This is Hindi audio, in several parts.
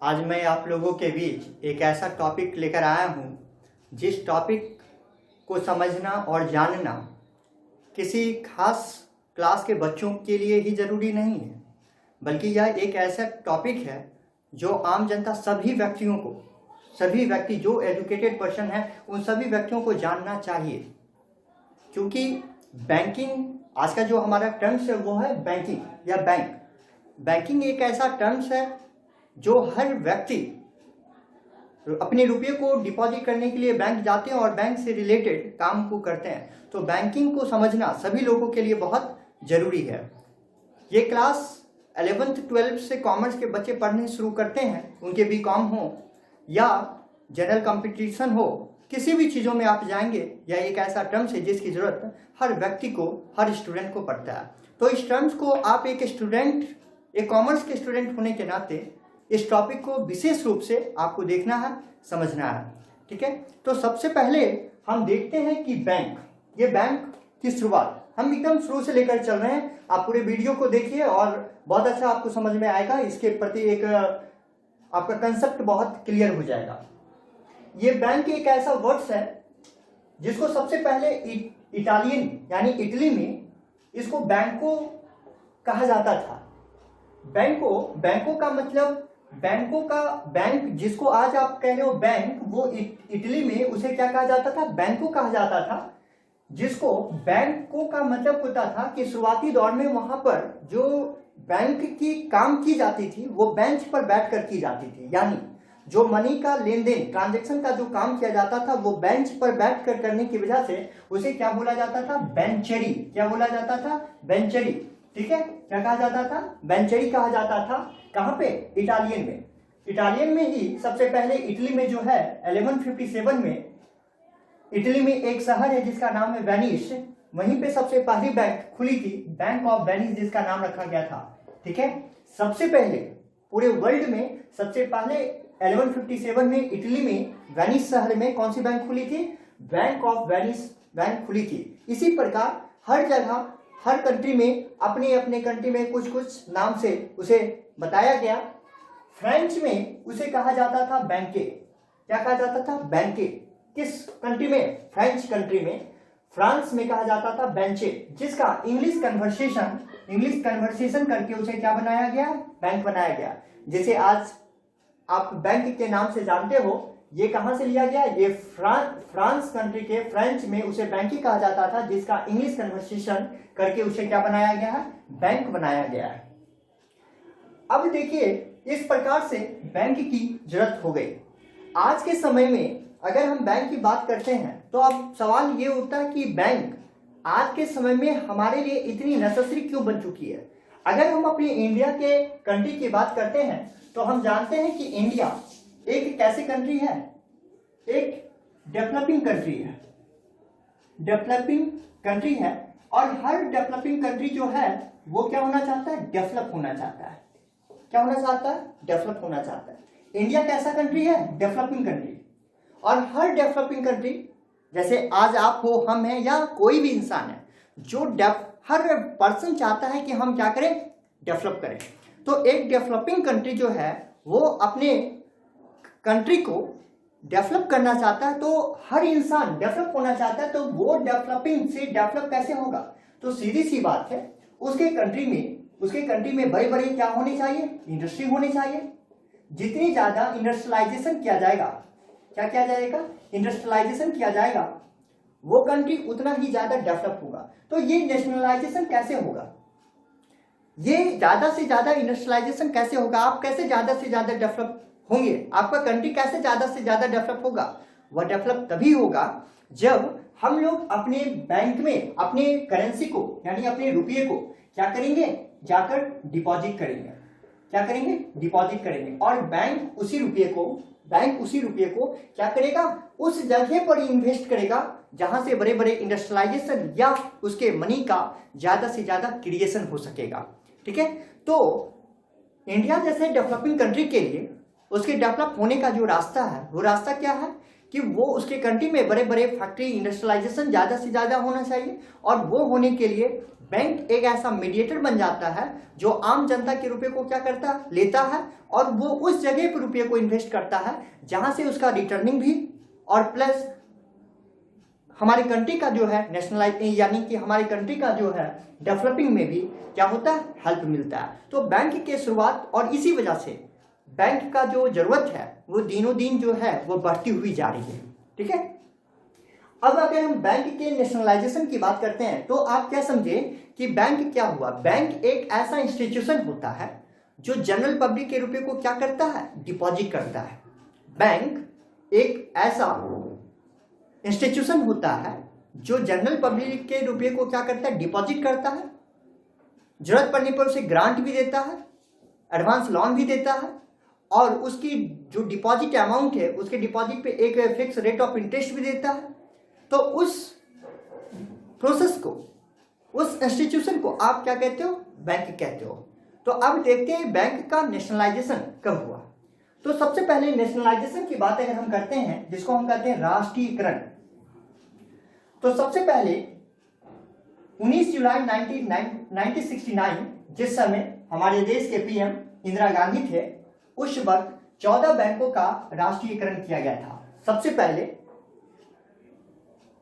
आज मैं आप लोगों के बीच एक ऐसा टॉपिक लेकर आया हूँ जिस टॉपिक को समझना और जानना किसी खास क्लास के बच्चों के लिए ही ज़रूरी नहीं है, बल्कि यह एक ऐसा टॉपिक है जो आम जनता सभी व्यक्ति जो एजुकेटेड पर्सन है उन सभी व्यक्तियों को जानना चाहिए। क्योंकि बैंकिंग आज का जो हमारा टर्म्स है वो है बैंकिंग या बैंकिंग एक ऐसा टर्म्स है जो हर व्यक्ति अपने रुपये को डिपॉजिट करने के लिए बैंक जाते हैं और बैंक से रिलेटेड काम को करते हैं। तो बैंकिंग को समझना सभी लोगों के लिए बहुत ज़रूरी है। ये क्लास 11th 12th से कॉमर्स के बच्चे पढ़ने शुरू करते हैं, उनके बीकॉम हो या जनरल कंपटीशन हो, किसी भी चीज़ों में आप जाएंगे, यह एक ऐसा टर्म्स है जिसकी ज़रूरत हर व्यक्ति को, हर स्टूडेंट को पड़ता है। तो इस टर्म्स को आप एक कॉमर्स के स्टूडेंट होने के नाते इस टॉपिक को विशेष रूप से आपको देखना है, समझना है। ठीक है, तो सबसे पहले हम देखते हैं कि बैंक की शुरुआत हम एकदम शुरू से लेकर चल रहे हैं। आप पूरे वीडियो को देखिए और बहुत अच्छा आपको समझ में आएगा, इसके प्रति एक आपका कंसेप्ट बहुत क्लियर हो जाएगा। ये बैंक एक ऐसा वर्ड्स है जिसको सबसे पहले इटालियन यानी इटली में इसको बैंको कहा जाता था। बैंको का मतलब बैंक जिसको आज आप कह रहे हो बैंक, वो इटली में उसे क्या कहा जाता था? बैंको कहा जाता था। जिसको बैंको का मतलब होता था कि शुरुआती दौर में वहां पर जो बैंक की काम की जाती थी वो बेंच पर बैठकर की जाती थी, यानी जो मनी का लेन देन ट्रांजैक्शन का जो काम किया जाता था वो बेंच पर बैठकर करने की वजह से उसे क्या बोला जाता था? बेंचरी। क्या बोला जाता था? बेंचरी। ठीक है, क्या कहा जाता था? बेंचरी कहा जाता था। कहां पे? इटालियन में ही सबसे पहले इटली में जो है 1157 में इटली में एक शहर है जिसका नाम है वेनिस, वहीं पे सबसे पहली बैंक खुली थी, बैंक ऑफ वेनिस जिसका नाम रखा गया था। ठीक है, सबसे पहले पूरे वर्ल्ड में सबसे पहले 1157 में इटली में वेनिस शहर में कौन सी बैंक खुली थी? बैंक ऑफ वेनिस बैंक खुली थी। इसी प्रकार हर जगह हर कंट्री में अपने अपने कंट्री में कुछ कुछ नाम से उसे बताया गया। फ्रेंच में उसे कहा जाता था बैंके। क्या कहा जाता था? बैंके। किस कंट्री में? फ्रेंच कंट्री में। फ्रांस में कहा जाता था बेंचे, जिसका इंग्लिश कन्वर्सेशन करके उसे क्या बनाया गया? बैंक बनाया गया। जिसे आज आप बैंक के नाम से जानते हो, ये कहां से लिया गया? ये फ्रांस कंट्री के फ्रेंच में उसे बैंक ही कहा जाता था, जिसका इंग्लिश कन्वर्सेशन करके उसे क्या बनाया गया है? बैंक बनाया गया है। अब देखिए, इस प्रकार से बैंक की जरूरत हो गई। आज के समय में अगर हम बैंक की बात करते हैं तो अब सवाल ये उठता है कि बैंक आज के समय में हमारे लिए इतनी नेसेसरी क्यों बन चुकी है। अगर हम अपने इंडिया के कंट्री की बात करते हैं तो हम जानते हैं कि इंडिया एक कैसी कंट्री है? एक डेवलपिंग कंट्री है। और हर डेवलपिंग कंट्री जो है वो क्या होना चाहता है? डेवलप होना चाहता है। क्या होना चाहता है? डेवलप होना चाहता है। इंडिया कैसा कंट्री है? Developing country. और हर डेवलपिंग कंट्री, जैसे आज आप हो, हम हैं, या कोई भी इंसान है, जो हर पर्सन चाहता है कि हम क्या करें? डेवलप करें। तो एक डेवलपिंग कंट्री जो है वो अपने कंट्री को डेवलप करना चाहता है, तो हर इंसान डेवलप होना चाहता है। तो वो डेवलपिंग से डेवलप कैसे होगा? तो सीधी सी बात है, उसके कंट्री में बड़े बड़े क्या होने चाहिए? इंडस्ट्री होनी चाहिए। जितनी ज्यादा इंडस्ट्रियलाइजेशन किया जाएगा, क्या किया जाएगा? इंडस्ट्रियलाइजेशन किया जाएगा, वो कंट्री उतना ही ज्यादा डेवलप होगा। तो ये नेशनलाइजेशन कैसे होगा? ये ज्यादा से ज्यादा इंडस्ट्रियलाइजेशन कैसे होगा? आप कैसे ज्यादा से ज्यादा डेवलप होंगे? आपका कंट्री कैसे ज्यादा से ज्यादा डेवलप होगा? वह डेवलप तभी होगा जब हम लोग अपने बैंक में अपने करेंसी को यानी अपने रुपये को क्या करेंगे? जाकर डिपॉजिट करेंगे। क्या करेंगे? डिपॉजिट करेंगे। और बैंक उसी रुपये को क्या करेगा? उस जगह पर इन्वेस्ट करेगा जहां से बड़े बड़े इंडस्ट्रियलाइजेशन या उसके मनी का ज्यादा से ज्यादा क्रिएशन हो सकेगा। ठीक है, तो इंडिया जैसे डेवलपिंग कंट्री के लिए उसके डेवलप होने का जो रास्ता है वो रास्ता क्या है कि वो उसके कंट्री में बड़े बड़े फैक्ट्री इंडस्ट्रियलाइजेशन ज़्यादा से ज़्यादा होना चाहिए, और वो होने के लिए बैंक एक ऐसा मीडिएटर बन जाता है जो आम जनता के रुपए को क्या करता है, लेता है और वो उस जगह पर रुपये को इन्वेस्ट करता है जहां से उसका रिटर्निंग भी और प्लस हमारी कंट्री का जो है नेशनलाइज यानी कि हमारी कंट्री का जो है डेवलपिंग में भी क्या होता है, हेल्प मिलता है। तो बैंक के शुरुआत और इसी वजह से बैंक का जो जरूरत है वो दिनों दिन जो है वो बढ़ती हुई जा रही है। ठीक है, अब अगर हम बैंक के नेशनलाइजेशन की बात करते हैं तो आप क्या समझे कि बैंक क्या हुआ। बैंक एक ऐसा इंस्टीट्यूशन होता है जो जनरल पब्लिक के रुपए को क्या करता है, डिपॉजिट करता है। बैंक एक ऐसा इंस्टीट्यूशन होता है जो जनरल पब्लिक के रुपए को क्या करता है, डिपॉजिट करता है, जरूरत पड़ने पर उसे ग्रांट भी देता है, एडवांस लोन भी देता है और उसकी जो डिपॉजिट अमाउंट है उसके डिपॉजिट पे एक फिक्स रेट ऑफ इंटरेस्ट भी देता है। तो उस प्रोसेस को, उस इंस्टीट्यूशन को आप क्या कहते हो, बैंक कहते हो। तो अब देखते हैं बैंक का नेशनलाइजेशन कब हुआ। तो सबसे पहले नेशनलाइजेशन की बात अगर हम करते हैं जिसको हम कहते हैं राष्ट्रीयकरण, तो सबसे पहले 19 जुलाई 1969 जिस समय हमारे देश के पीएम इंदिरा गांधी थे, उस वक्त 14 बैंकों का राष्ट्रीयकरण किया गया था। सबसे पहले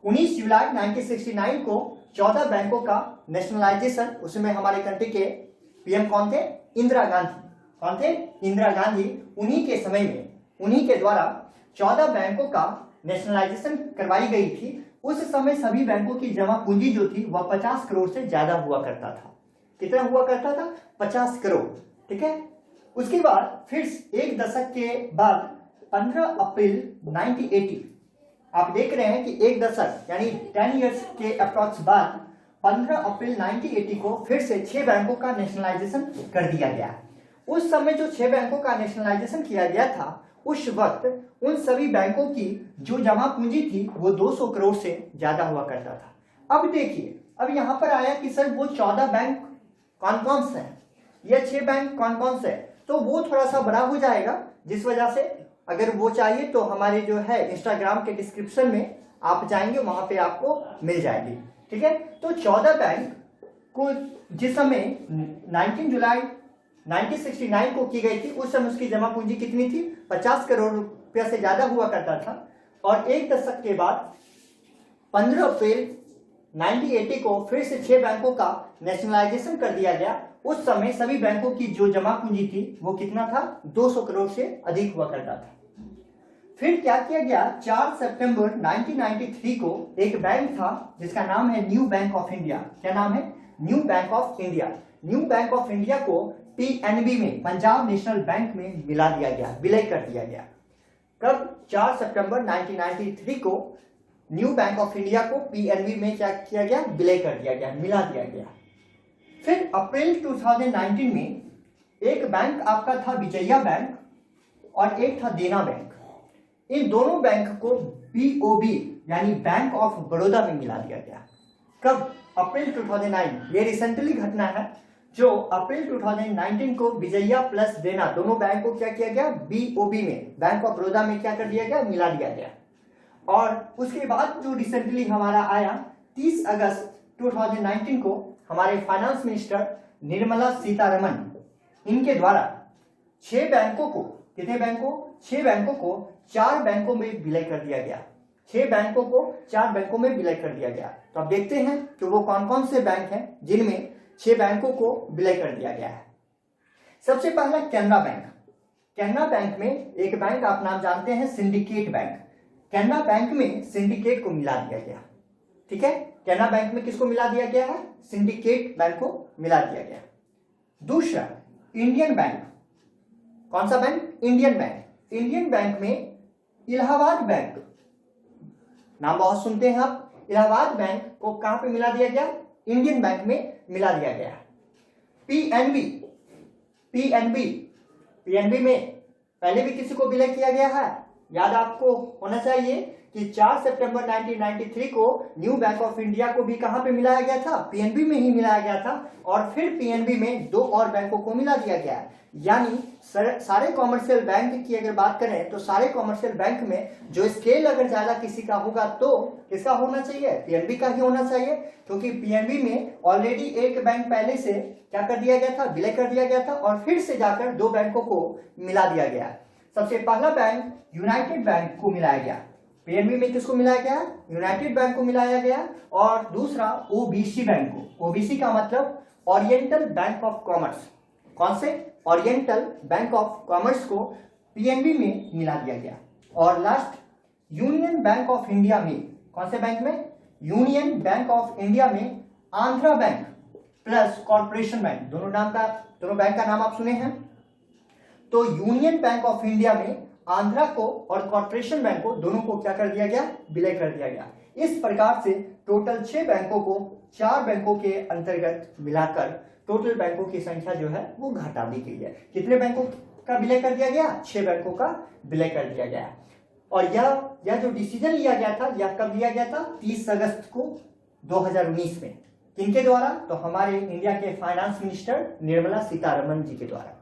19 जुलाई 1969 को 14 बैंकों का नेशनलाइजेशन, उसमें हमारे कंट्री के पीएम कौन थे, इंदिरा गांधी। कौन थे, इंदिरा गांधी। उन्हीं के समय में, उन्हीं के द्वारा 14 बैंकों का नेशनलाइजेशन करवाई गई थी। उस समय सभी बैंकों की जमा पूंजी जो थी वह 50 करोड़ से ज्यादा हुआ करता था। कितना हुआ करता था, 50 करोड़। ठीक है, उसके बाद फिर एक दशक के बाद 15 अप्रैल 1980, आप देख रहे हैं कि एक दशक यानी 10 इयर्स के अप्रॉक्स बाद 15 अप्रैल 1980 को फिर से 6 बैंकों का नेशनलाइजेशन कर दिया गया। उस समय जो 6 बैंकों का नेशनलाइजेशन किया गया था, उस वक्त उन सभी बैंकों की जो जमा पूंजी थी वो 200 करोड़ से ज्यादा हुआ करता था। अब देखिए, अब यहां पर आया कि सर वो 14 बैंक कौन कौन से हैं, ये 6 बैंक कौन कौन से हैं, तो वो थोड़ा सा बड़ा हो जाएगा, जिस वजह से अगर वो चाहिए तो हमारे जो है इंस्टाग्राम के डिस्क्रिप्शन में आप जाएंगे, वहां पे आपको मिल जाएगी। ठीक है, तो 14 बैंक को जिस समय 19 जुलाई 1969 को की गई थी, उस समय उसकी जमा पूंजी कितनी थी, 50 करोड़ रुपया से ज्यादा हुआ करता था। और एक दशक के बाद 15 अप्रैल 1980 को फिर से 6 बैंकों का नेशनलाइजेशन कर दिया गया। उस समय सभी बैंकों की जो जमा पूंजी थी वो कितना था, 200 करोड़ से अधिक हुआ करता था। फिर क्या किया गया, 4 सितंबर 1993 को एक बैंक था जिसका नाम है न्यू बैंक ऑफ इंडिया। क्या नाम है, new bank of India. New bank of India को पीएनबी में, पंजाब नेशनल बैंक में मिला दिया गया, विलय कर दिया गया। कब, 4 सितंबर 1993 को न्यू बैंक ऑफ इंडिया को पीएनबी में क्या किया गया, विलय कर दिया गया, मिला दिया गया। फिर अप्रैल 2019 में एक बैंक आपका था विजया बैंक और एक था देना बैंक। इन दोनों बैंक को बीओबी यानी बैंक ऑफ बड़ौदा में मिला दिया गया। कब, अप्रैल 2009। ये रिसेंटली घटना है जो अप्रैल 2019 को विजया प्लस देना दोनों बैंक को क्या किया गया, बीओबी में, बैंक ऑफ बड़ौदा में क्या कर दिया गया, मिला दिया गया। और उसके बाद जो रिसेंटली हमारा आया 30 अगस्त 2019 को हमारे फाइनेंस मिनिस्टर निर्मला सीतारमण, इनके द्वारा 6 बैंकों को, कितने बैंकों, 6 बैंकों को 4 बैंकों में विलय कर दिया गया। 6 बैंकों को 4 बैंकों में विलय कर दिया गया। तो अब देखते हैं कि वो कौन कौन से बैंक हैं जिनमें 6 बैंकों को विलय कर दिया गया है। सबसे पहला कैनरा बैंक। कैनरा बैंक में एक बैंक आप नाम जानते हैं, सिंडिकेट बैंक। कैनरा बैंक में सिंडिकेट को मिला दिया गया। ठीक है, कैनरा बैंक में किसको मिला दिया गया है, सिंडिकेट बैंक को मिला दिया गया। दूसरा इंडियन बैंक। कौन सा bank, Indian bank. Indian bank में इलाहाबाद बैंक, नाम बहुत सुनते हैं आप, इलाहाबाद बैंक को कहां पे मिला दिया गया, इंडियन बैंक में मिला दिया गया। पीएनबी, पीएनबी, पीएनबी में पहले भी किसी को विलय किया गया है, याद आपको होना चाहिए कि 4 सितंबर 1993 को न्यू बैंक ऑफ इंडिया को भी कहां पे मिलाया गया था, पीएनबी में ही मिलाया गया था, और फिर पीएनबी में 2 और बैंकों को मिला दिया गया। यानी सारे कॉमर्शियल बैंक की अगर बात करें तो सारे कॉमर्शियल बैंक में जो स्केल अगर ज्यादा किसी का होगा तो किसका होना चाहिए, पीएनबी का ही होना चाहिए, क्योंकि पीएनबी में ऑलरेडी एक बैंक पहले से क्या कर दिया गया था, विलय कर दिया गया था, और फिर से जाकर 2 बैंकों को मिला दिया गया। सबसे पहला बैंक यूनाइटेड बैंक को मिलाया गया, पीएनबी में किसको मिलाया गया, यूनाइटेड बैंक को मिलाया गया, और दूसरा ओबीसी बैंक को, ओबीसी का मतलब ओरिएंटल बैंक ऑफ कॉमर्स, कौन से, ओरिएंटल बैंक ऑफ कॉमर्स को पीएनबी में मिला दिया गया। और last union bank of India में, कौन से बैंक में, यूनियन बैंक ऑफ इंडिया में Andhra bank plus corporation bank, दोनों बैंक का नाम आप सुने हैं। तो यूनियन बैंक ऑफ इंडिया में आंध्रा को और कॉर्पोरेशन बैंक को दोनों को क्या कर दिया गया, विलय कर दिया गया। इस प्रकार से टोटल 6 बैंकों को 4 बैंकों के अंतर्गत मिलाकर टोटल बैंकों की संख्या जो है वो घटा दी गई है। कितने बैंकों का विलय कर दिया गया, 6 बैंकों का विलय कर दिया गया। और यह जो डिसीजन लिया गया था, यह कब लिया गया था, 30 अगस्त को 2019 में। किनके द्वारा, तो हमारे इंडिया के फाइनेंस मिनिस्टर निर्मला सीतारमण जी के द्वारा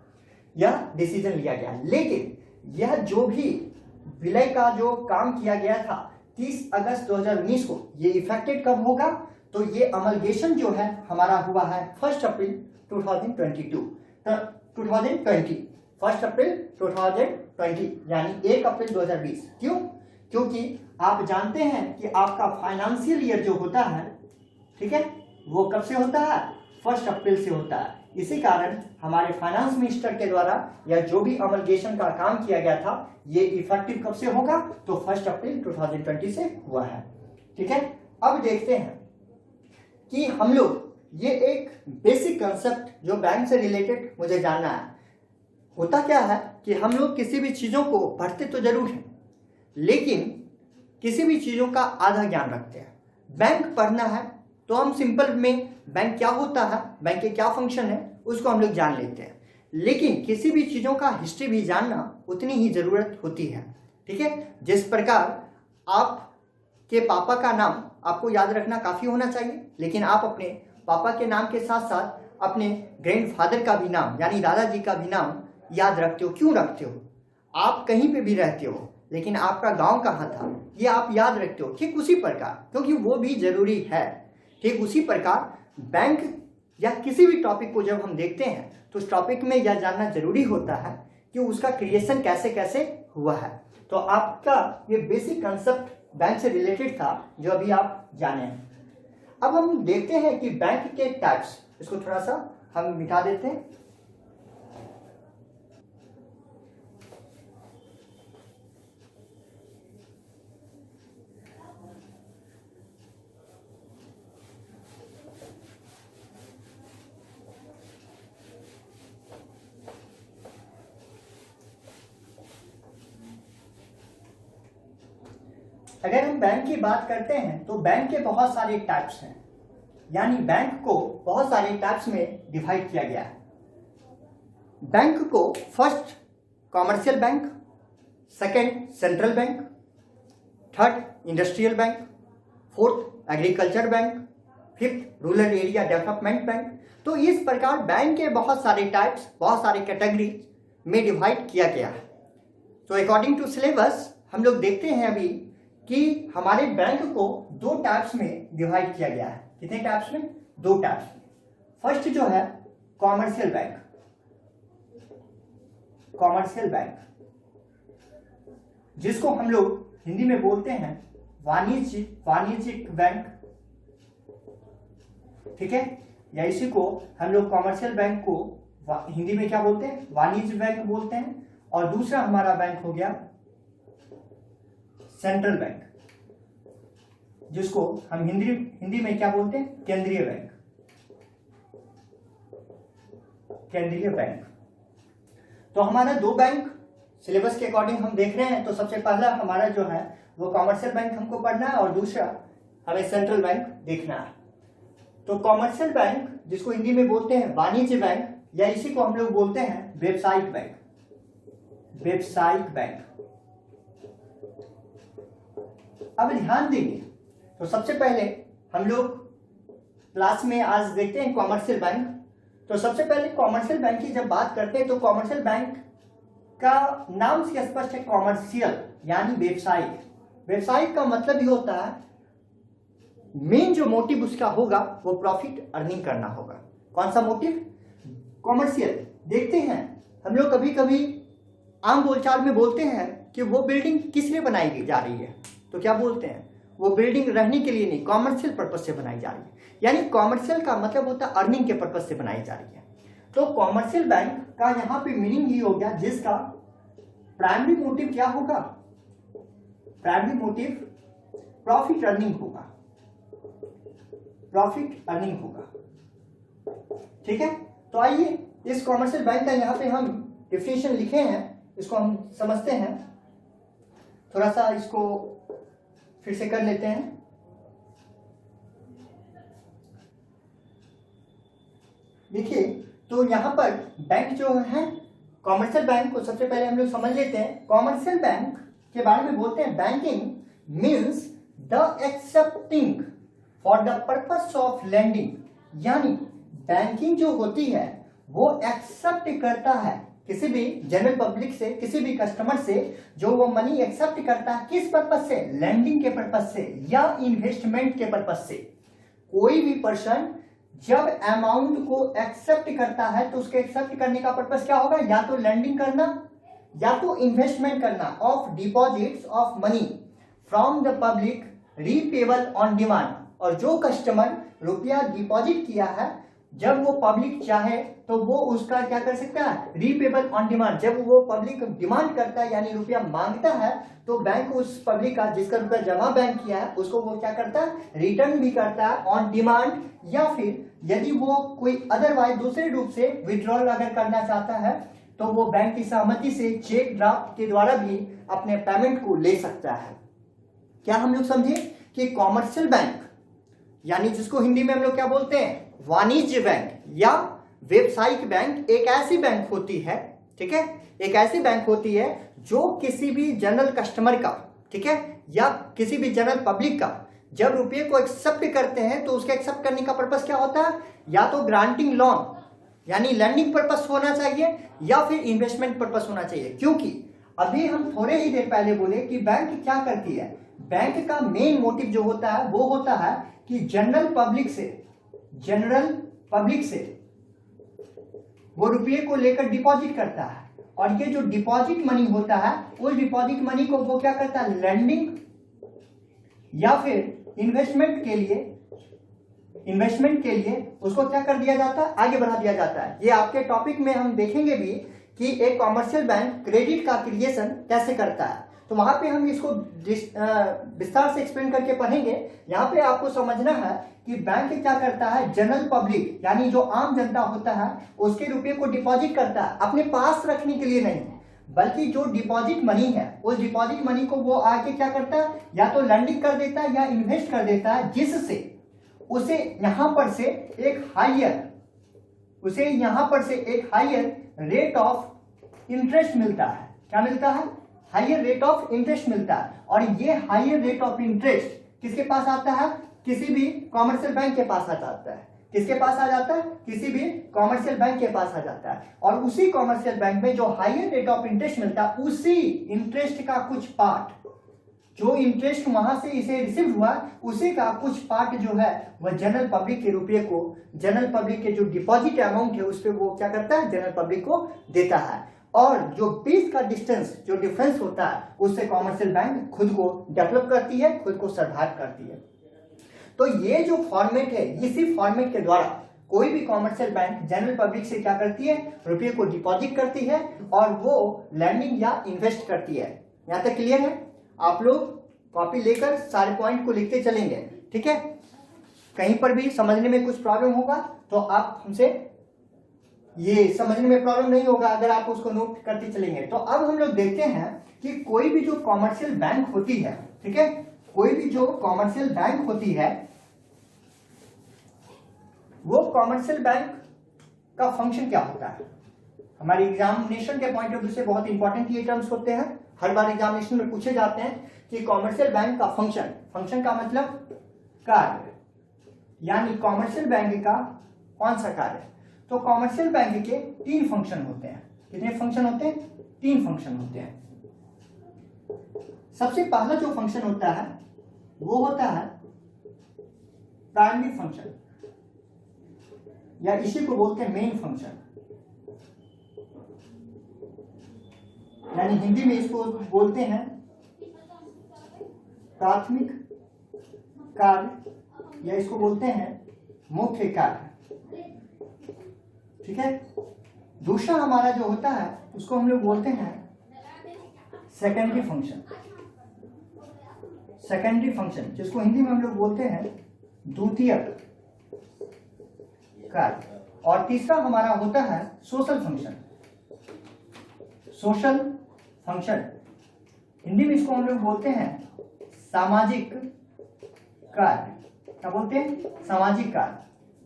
यह डिसीजन लिया गया। लेकिन यह जो भी विलय का जो काम किया गया था 30 अगस्त 2019 को, ये इफेक्टेड कब होगा, तो ये अमलगेशन जो है हमारा हुआ है 1 अप्रैल 2022, 1 अप्रैल 2020, यानी 1 अप्रैल 2020। क्यों, क्योंकि आप जानते हैं कि आपका फाइनेंशियल ईयर जो होता है, ठीक है, वो कब से होता है, 1 अप्रैल से होता है। इसी कारण हमारे फाइनेंस मिनिस्टर के द्वारा या जो भी अमलगेशन का काम किया गया था, ये इफेक्टिव कब से होगा, तो 1 अप्रैल 2020 से हुआ है। ठीक है, अब देखते हैं कि हम लोग, ये एक बेसिक कंसेप्ट जो बैंक से रिलेटेड मुझे जानना है। होता क्या है कि हम लोग किसी भी चीजों को पढ़ते तो जरूर हैं, लेकिन किसी भी चीजों का आधा ज्ञान रखते हैं। बैंक पढ़ना है तो हम सिंपल में बैंक क्या होता है, बैंक के क्या फंक्शन है, उसको हम लोग जान लेते हैं। लेकिन किसी भी चीजों का हिस्ट्री भी जानना उतनी ही जरूरत होती है। ठीक है, जिस प्रकार आपके पापा का नाम आपको याद रखना काफी होना चाहिए, लेकिन आप अपने पापा के नाम के साथ साथ अपने ग्रैंडफादर का भी नाम यानी दादाजी का भी नाम याद रखते हो। क्यों रखते हो, आप कहीं पे भी रहते हो लेकिन आपका गांव कहाँ था ये आप याद रखते हो। ठीक उसी प्रकार, क्योंकि वो भी जरूरी है। ठीक उसी प्रकार बैंक या किसी भी टॉपिक को जब हम देखते हैं तो उस टॉपिक में यह जानना जरूरी होता है कि उसका क्रिएशन कैसे कैसे हुआ है। तो आपका ये बेसिक कंसेप्ट बैंक से रिलेटेड था जो अभी आप जाने हैं। अब हम देखते हैं कि बैंक के टाइप्स, इसको थोड़ा सा हम मिटा देते हैं। अगर हम बैंक की बात करते हैं तो बैंक के बहुत सारे टाइप्स हैं, यानी बैंक को बहुत सारे टाइप्स में डिवाइड किया गया है। बैंक को first commercial bank, second central bank, third industrial bank, fourth agriculture bank, fifth rural area development bank. तो इस प्रकार बैंक के बहुत सारे टाइप्स, बहुत सारे कैटेगरी में डिवाइड किया गया है। तो अकॉर्डिंग टू सिलेबस हम लोग देखते हैं अभी कि हमारे बैंक को 2 टाइप्स में डिवाइड किया गया है। कितने टाइप्स में, 2 टाइप्स में। फर्स्ट जो है कॉमर्शियल बैंक, कॉमर्शियल बैंक जिसको हम लोग हिंदी में बोलते हैं वाणिज्यिक बैंक। ठीक है, या इसी को हम लोग कॉमर्शियल बैंक को हिंदी में क्या बोलते हैं, वाणिज्य बैंक बोलते हैं। और दूसरा हमारा बैंक हो गया सेंट्रल बैंक, जिसको हम हिंदी में क्या बोलते हैं, केंद्रीय बैंक, केंद्रीय बैंक। तो हमारा 2 बैंक सिलेबस के अकॉर्डिंग हम देख रहे हैं। तो सबसे पहला हमारा जो है वो कॉमर्शियल बैंक हमको पढ़ना है और दूसरा हमें सेंट्रल बैंक देखना है। तो कॉमर्शियल बैंक जिसको हिंदी में बोलते हैं वाणिज्य बैंक, या इसी को हम लोग बोलते हैं व्यावसायिक बैंक, व्यावसायिक बैंक। अब ध्यान देंगे तो सबसे पहले हम लोग क्लास में आज देखते हैं कॉमर्शियल बैंक। तो सबसे पहले कॉमर्शियल बैंक की जब बात करते हैं तो कॉमर्शियल बैंक का नाम से स्पष्ट है, कॉमर्शियल यानी व्यवसायिक। व्यवसायिक का मतलब ये होता है मेन जो मोटिव उसका होगा वो प्रॉफिट अर्निंग करना होगा। कौन सा मोटिव? कॉमर्शियल। देखते हैं हम लोग कभी कभी आम बोलचाल में बोलते हैं कि वो बिल्डिंग किस लिए बनाई जा रही है, तो क्या बोलते हैं? वो बिल्डिंग रहने के लिए नहीं, कॉमर्शियल पर्पज से बनाई जा रही है। यानी कॉमर्शियल का मतलब होता है अर्निंग के पर्पज से बनाई जा रही है। तो कॉमर्शियल बैंक का यहाँ पे मीनिंग ये हो गया जिसका प्राइमरी मोटिव क्या होगा? प्राइमरी मोटिव प्रॉफिट अर्निंग होगा, प्रॉफिट अर्निंग होगा। ठीक है, तो आइए इस कॉमर्शियल बैंक का यहाँ पे हम डिफिनेशन लिखे हैं, इसको हम समझते हैं। थोड़ा सा इसको फिर से कर लेते हैं। देखिए, तो यहाँ पर बैंक जो है, कॉमर्शियल बैंक को सबसे पहले हम लोग समझ लेते हैं। कॉमर्शियल बैंक के बारे में बोलते हैं banking means the accepting for the purpose of lending. यानी बैंकिंग जो होती है वो एक्सेप्ट करता है किसी भी जनरल पब्लिक से, किसी भी कस्टमर से, जो वो मनी एक्सेप्ट करता है किस पर्पस से? लेंडिंग के पर्पस से या इन्वेस्टमेंट के पर्पस से। कोई भी पर्सन जब अमाउंट को एक्सेप्ट करता है तो उसके एक्सेप्ट करने का पर्पस क्या होगा? या तो लेंडिंग करना या तो इन्वेस्टमेंट करना of deposits of money from the public repayable on demand. और जो कस्टमर रुपया डिपॉजिट किया है जब वो पब्लिक चाहे तो वो उसका क्या कर सकता है? Repayable on demand. जब वो पब्लिक डिमांड करता है यानी रुपया मांगता है तो बैंक उस पब्लिक का जिसका रुपया जमा बैंक किया है उसको वो क्या करता है? रिटर्न भी करता है ऑन डिमांड, या फिर यदि वो कोई अदरवाइज दूसरे रूप से विड्रॉल अगर करना चाहता है तो वो बैंक की सहमति से चेक ड्राफ्ट के द्वारा भी अपने पेमेंट को ले सकता है। क्या हम लोग समझे कि कॉमर्शियल बैंक यानी जिसको हिंदी में हम लोग क्या बोलते हैं? वाणिज्य बैंक या व्यवसायिक बैंक एक ऐसी बैंक होती है, ठीक है, एक ऐसी बैंक होती है जो किसी भी जनरल कस्टमर का, ठीक है, या किसी भी जनरल पब्लिक का जब रुपये को एक्सेप्ट करते हैं तो उसके एक्सेप्ट करने का पर्पस क्या होता है? या तो ग्रांटिंग लोन यानी लैंडिंग पर्पस होना चाहिए या फिर इन्वेस्टमेंट पर्पस होना चाहिए। क्योंकि अभी हम थोड़े ही देर पहले बोले कि बैंक क्या करती है? बैंक का मेन मोटिव जो होता है वो होता है कि जनरल पब्लिक से वो रुपये को लेकर डिपॉजिट करता है, और ये जो डिपॉजिट मनी होता है उस डिपॉजिट मनी को वो क्या करता है? लैंडिंग या फिर इन्वेस्टमेंट के लिए उसको क्या कर दिया जाता है? आगे बढ़ा दिया जाता है। ये आपके टॉपिक में हम देखेंगे भी कि एक कॉमर्शियल बैंक क्रेडिट का क्रिएशन कैसे करता है, तो वहां पे हम इसको विस्तार से एक्सप्लेन करके पढ़ेंगे। यहाँ पे आपको समझना है कि बैंक क्या करता है? जनरल पब्लिक यानी जो आम जनता होता है उसके रुपये को डिपॉजिट करता है, अपने पास रखने के लिए नहीं, बल्कि जो डिपॉजिट मनी है उस डिपॉजिट मनी को वो आके क्या करता है? या तो लैंडिंग कर देता है या इन्वेस्ट कर देता है, जिससे उसे यहाँ पर से एक हायर रेट ऑफ इंटरेस्ट मिलता है। क्या मिलता है? हायर रेट ऑफ इंटरेस्ट मिलता है। और ये हायर रेट ऑफ इंटरेस्ट किसके पास आता है? किसी भी कॉमर्शियल बैंक के पास आ जाता है। किसके पास आ जाता है? किसी भी कॉमर्शियल बैंक के पास आ जाता है। और उसी कॉमर्शियल बैंक में जो हायर रेट ऑफ इंटरेस्ट मिलता है उसी इंटरेस्ट का कुछ पार्ट, जो इंटरेस्ट वहां से इसे रिसीव हुआ उसी का कुछ पार्ट जो है वह जनरल पब्लिक के रुपये को, जनरल पब्लिक के जो डिपॉजिट अमाउंट है उस पर वो क्या करता है? जनरल पब्लिक को देता है। और जो बीच का डिस्टेंस, जो डिफरेंस होता है उससे कॉमर्शियल बैंक खुद को डेवलप करती है, खुद को सर्वाइव करती है। तो ये जो फॉर्मेट है, इसी फॉर्मेट के द्वारा कोई भी कॉमर्शियल बैंक जनरल पब्लिक से क्या करती है? रुपये को डिपॉजिट करती है और वो लैंडिंग या इन्वेस्ट करती है। यहाँ तक क्लियर है? आप लोग कॉपी लेकर सारे पॉइंट को लिखते चलेंगे, ठीक है। कहीं पर भी समझने में कुछ प्रॉब्लम होगा तो आप हमसे, ये समझने में प्रॉब्लम नहीं होगा अगर आप उसको नोट करते चलेंगे। तो अब हम लोग देखते हैं कि कोई भी जो कॉमर्शियल बैंक होती है, ठीक है, कोई भी जो कॉमर्शियल बैंक होती है वो कॉमर्शियल बैंक का फंक्शन क्या होता है? हमारे एग्जामिनेशन के पॉइंट ऑफ व्यू से बहुत इंपॉर्टेंट ये टर्म्स होते हैं, हर बार एग्जामिनेशन में पूछे जाते हैं कि कॉमर्शियल बैंक का फंक्शन, फंक्शन का मतलब कार्य, यानी कॉमर्शियल बैंक का कौन सा कार्य। तो कॉमर्शियल बैंक के 3 फंक्शन होते हैं। कितने फंक्शन होते हैं? 3 फंक्शन होते हैं। सबसे पहला जो फंक्शन होता है वो होता है प्राइमरी फंक्शन, या इसी को बोलते हैं मेन फंक्शन, यानी हिंदी में इसको बोलते हैं प्राथमिक कार्य, या इसको बोलते हैं मुख्य कार्य। ठीक है। दूसरा हमारा जो होता है उसको हम लोग बोलते हैं सेकेंडरी फंक्शन, सेकेंडरी फंक्शन जिसको हिंदी में हम लोग बोलते हैं द्वितीयक कार्य। और तीसरा हमारा होता है social function, social function Hindi में इसको हम लोग बोलते हैं सामाजिक कार्य। क्या बोलते हैं? सामाजिक कार्य।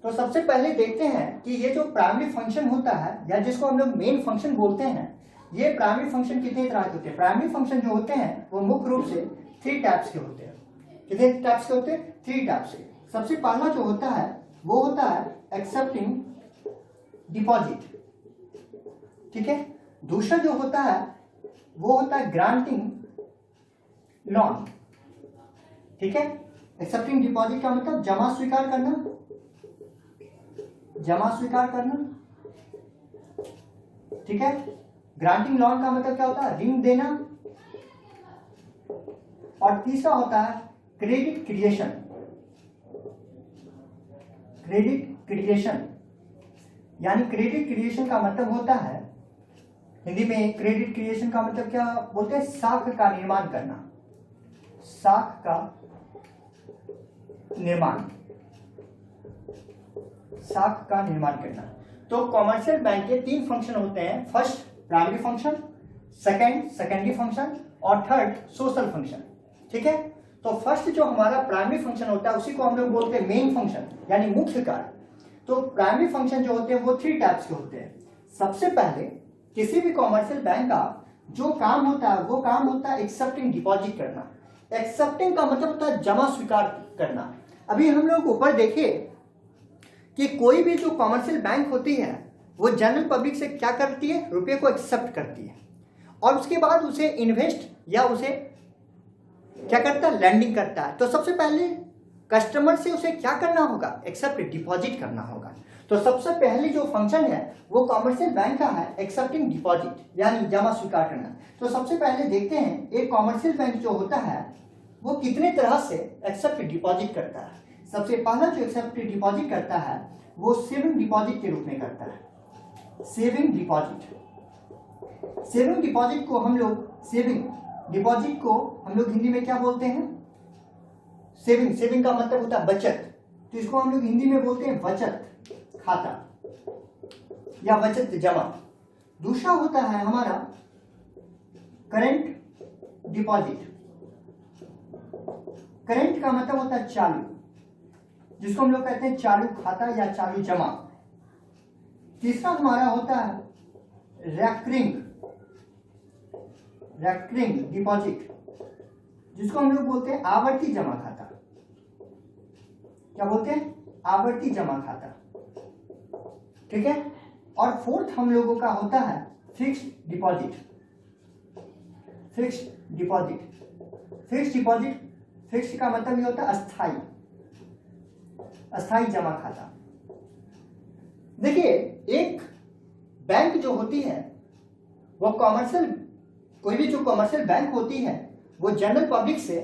तो सबसे पहले देखते हैं कि ये जो प्राइमरी फंक्शन होता है, या जिसको हम लोग मेन फंक्शन बोलते हैं, ये प्राइमरी फंक्शन कितने तरह के होते हैं? प्राइमरी फंक्शन जो होते हैं वो मुख्य रूप से 3 टाइप्स के होते हैं। कितने टाइप्स के होते हैं? 3 टाइप्स के। सबसे पहला जो होता है वो होता है एक्सेप्टिंग डिपॉजिट। ठीक है। दूसरा जो होता है वो होता है ग्रांटिंग लोन। ठीक है। एक्सेप्टिंग डिपॉजिट का मतलब जमा स्वीकार करना, जमा स्वीकार करना। ठीक है। ग्रांटिंग लोन का मतलब क्या होता है? ऋण देना। और तीसरा होता है क्रेडिट क्रिएशन, क्रेडिट क्रिएशन, यानी क्रेडिट क्रिएशन का मतलब होता है, हिंदी में क्रेडिट क्रिएशन का मतलब क्या बोलते हैं? साख का निर्माण करना, साख का निर्माण, साख का निर्माण करना। तो कॉमर्शियल बैंक के 3 फंक्शन होते हैं। First primary function, second secondary function, और थर्ड सोशल फंक्शन। ठीक है। तो फर्स्ट जो हमारा प्राइमरी फंक्शन होता है उसी को हम लोग बोलते हैं मेन फंक्शन, यानी मुख्य कार्य। तो प्राइमरी फंक्शन जो होते हैं वो 3 टाइप्स के होते हैं। सबसे पहले किसी भी कॉमर्शियल बैंक का जो काम होता है वो काम होता है एक्सेप्टिंग डिपॉजिट करना। एक्सेप्टिंग का मतलब होता है जमा स्वीकार करना। अभी हम लोग ऊपर देखिए कि कोई भी जो कॉमर्शियल बैंक होती है वो जनरल पब्लिक से क्या करती है? रुपये को एक्सेप्ट करती है, और उसके बाद उसे इन्वेस्ट या उसे क्या करता है? लैंडिंग करता है। तो सबसे पहले कस्टमर से उसे क्या करना होगा? एक्सेप्ट डिपॉजिट करना होगा। तो सबसे पहले जो फंक्शन है वो कॉमर्शियल बैंक का है एक्सेप्टिंग डिपॉजिट, यानी जमा स्वीकार करना। तो सबसे पहले देखते हैं एक कॉमर्शियल बैंक जो होता है वो कितने तरह से एक्सेप्ट डिपॉजिट करता है। सबसे पहला जो एक्सेप्ट डिपॉजिट करता है वो सेविंग डिपॉजिट के रूप में करता है। सेविंग डिपॉजिट, सेविंग डिपॉजिट को हम लोग, सेविंग डिपॉजिट को हम लोग हिंदी में क्या बोलते हैं? सेविंग, सेविंग का मतलब होता है बचत। तो इसको हम लोग हिंदी में बोलते हैं बचत खाता या बचत जमा। दूसरा होता है हमारा करंट डिपॉजिट। करंट का मतलब होता है चालू, जिसको हम लोग कहते हैं चालू खाता या चालू जमा। तीसरा हमारा होता है रेकरिंग, रेकरिंग डिपॉजिट, जिसको हम लोग बोलते हैं आवर्ती जमा खाता। क्या बोलते हैं? आवर्ती जमा खाता। ठीक है। और फोर्थ हम लोगों का होता है fixed deposit. Fixed deposit, fixed deposit, fixed का मतलब ये होता है अस्थाई, अस्थाई जमा खाता। देखिए एक बैंक जो होती है वो कॉमर्शियल, कोई भी जो कॉमर्शियल बैंक होती है वो जनरल पब्लिक से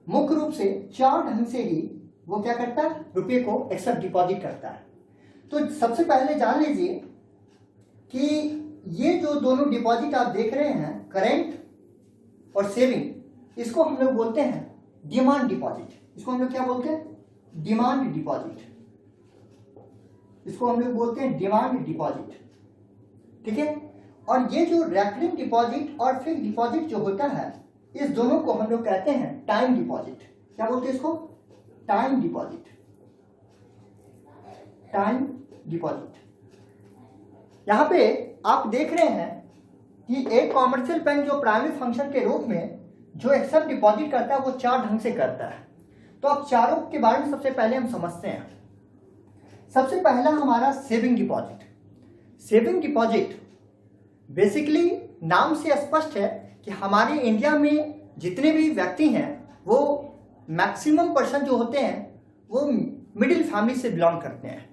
मुख्य रूप से 4 ढंग से ही वो क्या करता है? रुपये को एक्सेप्ट डिपॉजिट करता है। तो सबसे पहले जान लीजिए कि ये जो दोनों डिपॉजिट आप देख रहे हैं, करेंट और सेविंग, इसको हम लोग बोलते हैं डिमांड डिपॉजिट। इसको हम लोग क्या बोलते हैं? Demand deposit. इसको हम लोग बोलते हैं डिमांड डिपॉजिट। ठीक है। और ये जो रेकरिंग डिपॉजिट और फिक्स्ड डिपॉजिट जो होता है, इस दोनों को हम लोग कहते हैं टाइम डिपॉजिट। क्या बोलते हैं इसको? Time deposit, time deposit. यहाँ पे आप देख रहे हैं कि एक कॉमर्शियल बैंक जो प्राइमरी फंक्शन के रूप में जो एक्सेप्ट डिपॉजिट करता है वो 4 ढंग से करता है। तो अब चारों के बारे में सबसे पहले हम समझते हैं। सबसे पहला हमारा saving deposit. Saving deposit basically नाम से स्पष्ट है कि हमारे इंडिया में जितने भी व्यक्ति हैं वो मैक्सिमम पर्सन जो होते हैं वो मिडिल फैमिली से बिलोंग करते हैं।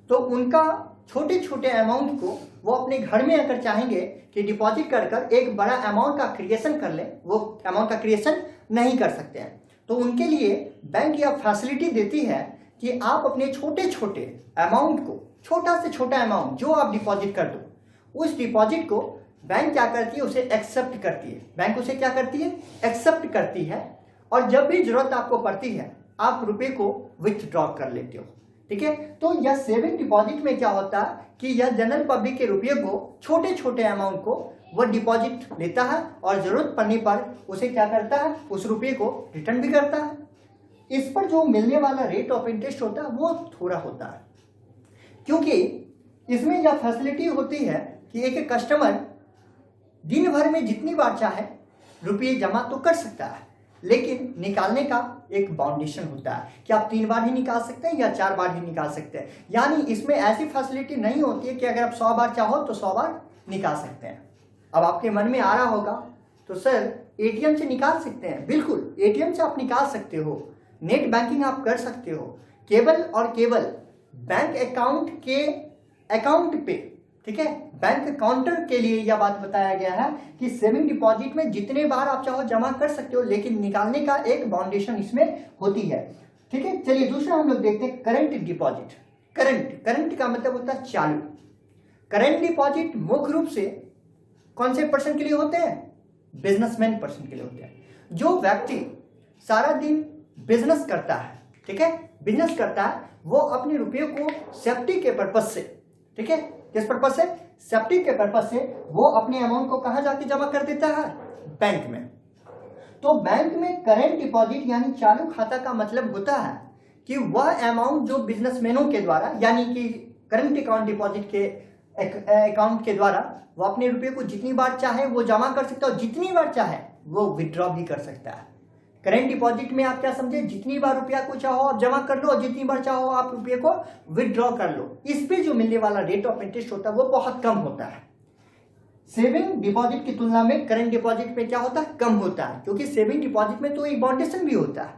तो उनका छोटे छोटे अमाउंट को वो अपने घर में अगर चाहेंगे कि डिपॉजिट कर कर एक बड़ा अमाउंट का क्रिएशन कर ले, वो अमाउंट का क्रिएशन नहीं कर सकते हैं। तो उनके लिए बैंक यह फैसिलिटी देती है कि आप अपने छोटे छोटे अमाउंट को, छोटा से छोटा अमाउंट जो आप डिपॉजिट कर दो, उस डिपॉजिट को बैंक क्या करती है, उसे एक्सेप्ट करती है। बैंक उसे क्या करती है, एक्सेप्ट करती है। और जब भी जरूरत आपको पड़ती है आप रुपए को विथड्रॉ कर लेते हो। ठीक है, तो यह सेविंग डिपॉजिट में क्या होता है कि यह जनरल पब्लिक के रुपये को, छोटे छोटे अमाउंट को वह डिपॉजिट लेता है और जरूरत पड़ने पर उसे क्या करता है, उस रुपये को रिटर्न भी करता है। इस पर जो मिलने वाला रेट ऑफ इंटरेस्ट होता है वो थोड़ा होता है, क्योंकि इसमें यह फैसिलिटी होती है कि एक कस्टमर दिन भर में जितनी बार चाहे रुपये जमा तो कर सकता है, लेकिन निकालने का एक बाउंडेशन होता है कि आप 3 बार ही निकाल सकते हैं या 4 बार ही निकाल सकते हैं। यानी इसमें ऐसी फैसिलिटी नहीं होती है कि अगर आप 100 बार चाहो तो 100 बार निकाल सकते हैं। अब आपके मन में आ रहा होगा तो सर एटीएम से निकाल सकते हैं। बिल्कुल, एटीएम से आप निकाल सकते हो, नेट बैंकिंग आप कर सकते हो, केवल और केवल बैंक अकाउंट के अकाउंट पे। ठीक है, बैंक काउंटर के लिए यह बात बताया गया है कि सेविंग डिपॉजिट में जितने बार आप चाहो जमा कर सकते हो, लेकिन निकालने का एक बाउंडेशन इसमें होती है। ठीक है, चलिए दूसरा हम लोग देखते हैं करंट डिपॉजिट। करंट का मतलब होता है चालू। करंट डिपॉजिट मुख्य रूप से कौन से पर्सन के लिए होते हैं, बिजनेसमैन पर्सन के लिए होते हैं। जो व्यक्ति सारा दिन बिजनेस करता है, ठीक है, बिजनेस करता है, वो अपने रुपये को सेफ्टी के पर्पज से, ठीक है, किस पर्पज से, सेफ्टी के पर्पज से वो अपने अमाउंट को कहां जाके जमा कर देता है, बैंक में। तो बैंक में करंट डिपॉजिट यानी चालू खाता का मतलब होता है कि वह अमाउंट जो बिजनेसमैनों के द्वारा, यानी कि करंट अकाउंट डिपॉजिट के अकाउंट के द्वारा वो अपने रुपये को जितनी बार चाहे वो जमा कर सकता है और जितनी बार चाहे वो विड्रॉ भी कर सकता है। करंट डिपॉजिट में आप क्या समझे, जितनी बार रुपया को चाहो आप जमा कर लो और जितनी बार चाहो आप रुपये को विड्रॉ कर लो। इस पे जो मिलने वाला रेट ऑफ इंटरेस्ट होता है वो बहुत कम होता है। सेविंग डिपॉजिट की तुलना में करंट डिपॉजिट में क्या होता है, कम होता है, क्योंकि सेविंग डिपॉजिट में तो एक बाउंडेशन भी होता है,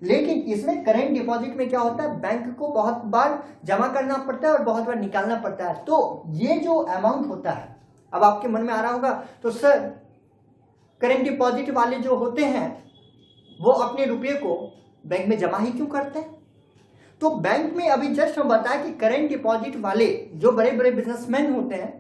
लेकिन इसमें करंट डिपॉजिट में क्या होता है, बैंक को बहुत बार जमा करना पड़ता है और बहुत बार निकालना पड़ता है। तो ये जो अमाउंट होता है, अब आपके मन में आ रहा होगा तो सर करंट डिपॉजिट वाले जो होते हैं वो अपने रुपये को बैंक में जमा ही क्यों करते हैं। तो बैंक में अभी जस्ट हम बताया कि करंट डिपॉजिट वाले जो बड़े बड़े बिजनेसमैन होते हैं,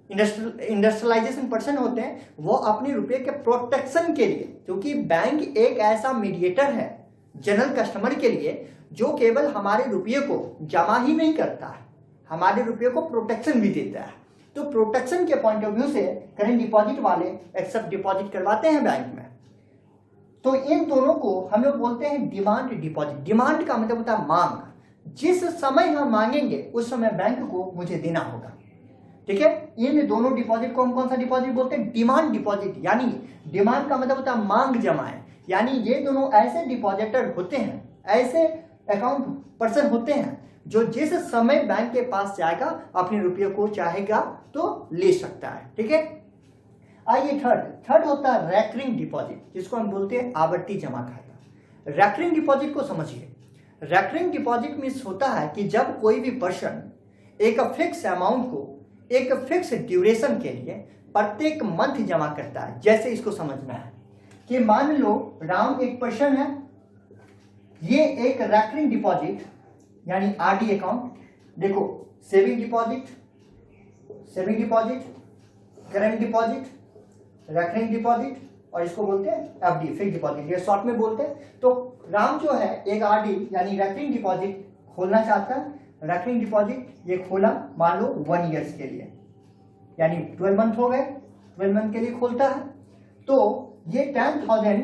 इंडस्ट्रियलाइजेशन पर्सन होते हैं, वो अपने रुपये के प्रोटेक्शन के लिए, क्योंकि बैंक एक ऐसा मीडिएटर है जनरल कस्टमर के लिए जो केवल हमारे रुपये को जमा ही नहीं करता है, हमारे रुपये को प्रोटेक्शन भी देता है। तो प्रोटेक्शन के पॉइंट ऑफ व्यू से करंट डिपॉजिट वाले एक्सेप्ट डिपॉजिट करवाते हैं बैंक में। तो इन दोनों को हम लोग बोलते हैं डिमांड डिपॉजिट। डिमांड का मतलब होता है मांग, जिस समय हम मांगेंगे उस समय बैंक को मुझे देना होगा। ठीक है, इन दोनों डिपॉजिट को हम कौन सा डिपॉजिट बोलते हैं, डिमांड डिपॉजिट। यानी डिमांड का मतलब होता है मांग जमाए, यानी ये दोनों ऐसे डिपॉजिटर होते हैं, ऐसे अकाउंट पर्सन होते हैं जो जिस समय बैंक के पास जाएगा अपने रुपये को चाहेगा तो ले सकता है। ठीक है, आइए थर्ड होता है रेकरिंग डिपॉजिट, जिसको हम बोलते हैं आवर्ती जमा खाता। रेकरिंग डिपॉजिट को समझिए। रेकरिंग डिपॉजिट मीन्स होता है कि जब कोई भी पर्सन एक फिक्स अमाउंट को एक फिक्स ड्यूरेशन के लिए प्रत्येक मंथ जमा करता है। जैसे इसको समझना है कि मान लो राम एक पर्सन है, ये एक रेकरिंग डिपॉजिट यानी आरडी अकाउंट, देखो saving deposit, current deposit, recurring deposit और इसको बोलते हैं एफडी, फिक्स डिपॉजिट, ये शॉर्ट में बोलते हैं। तो राम जो है एक आरडी यानी रेकरिंग डिपॉजिट खोलना चाहता है। रेकरिंग डिपॉजिट ये खोला मान लो 1 ईयर्स के लिए, यानी 12 मंथ हो गए, 12 मंथ के लिए खोलता है। तो ये 10,000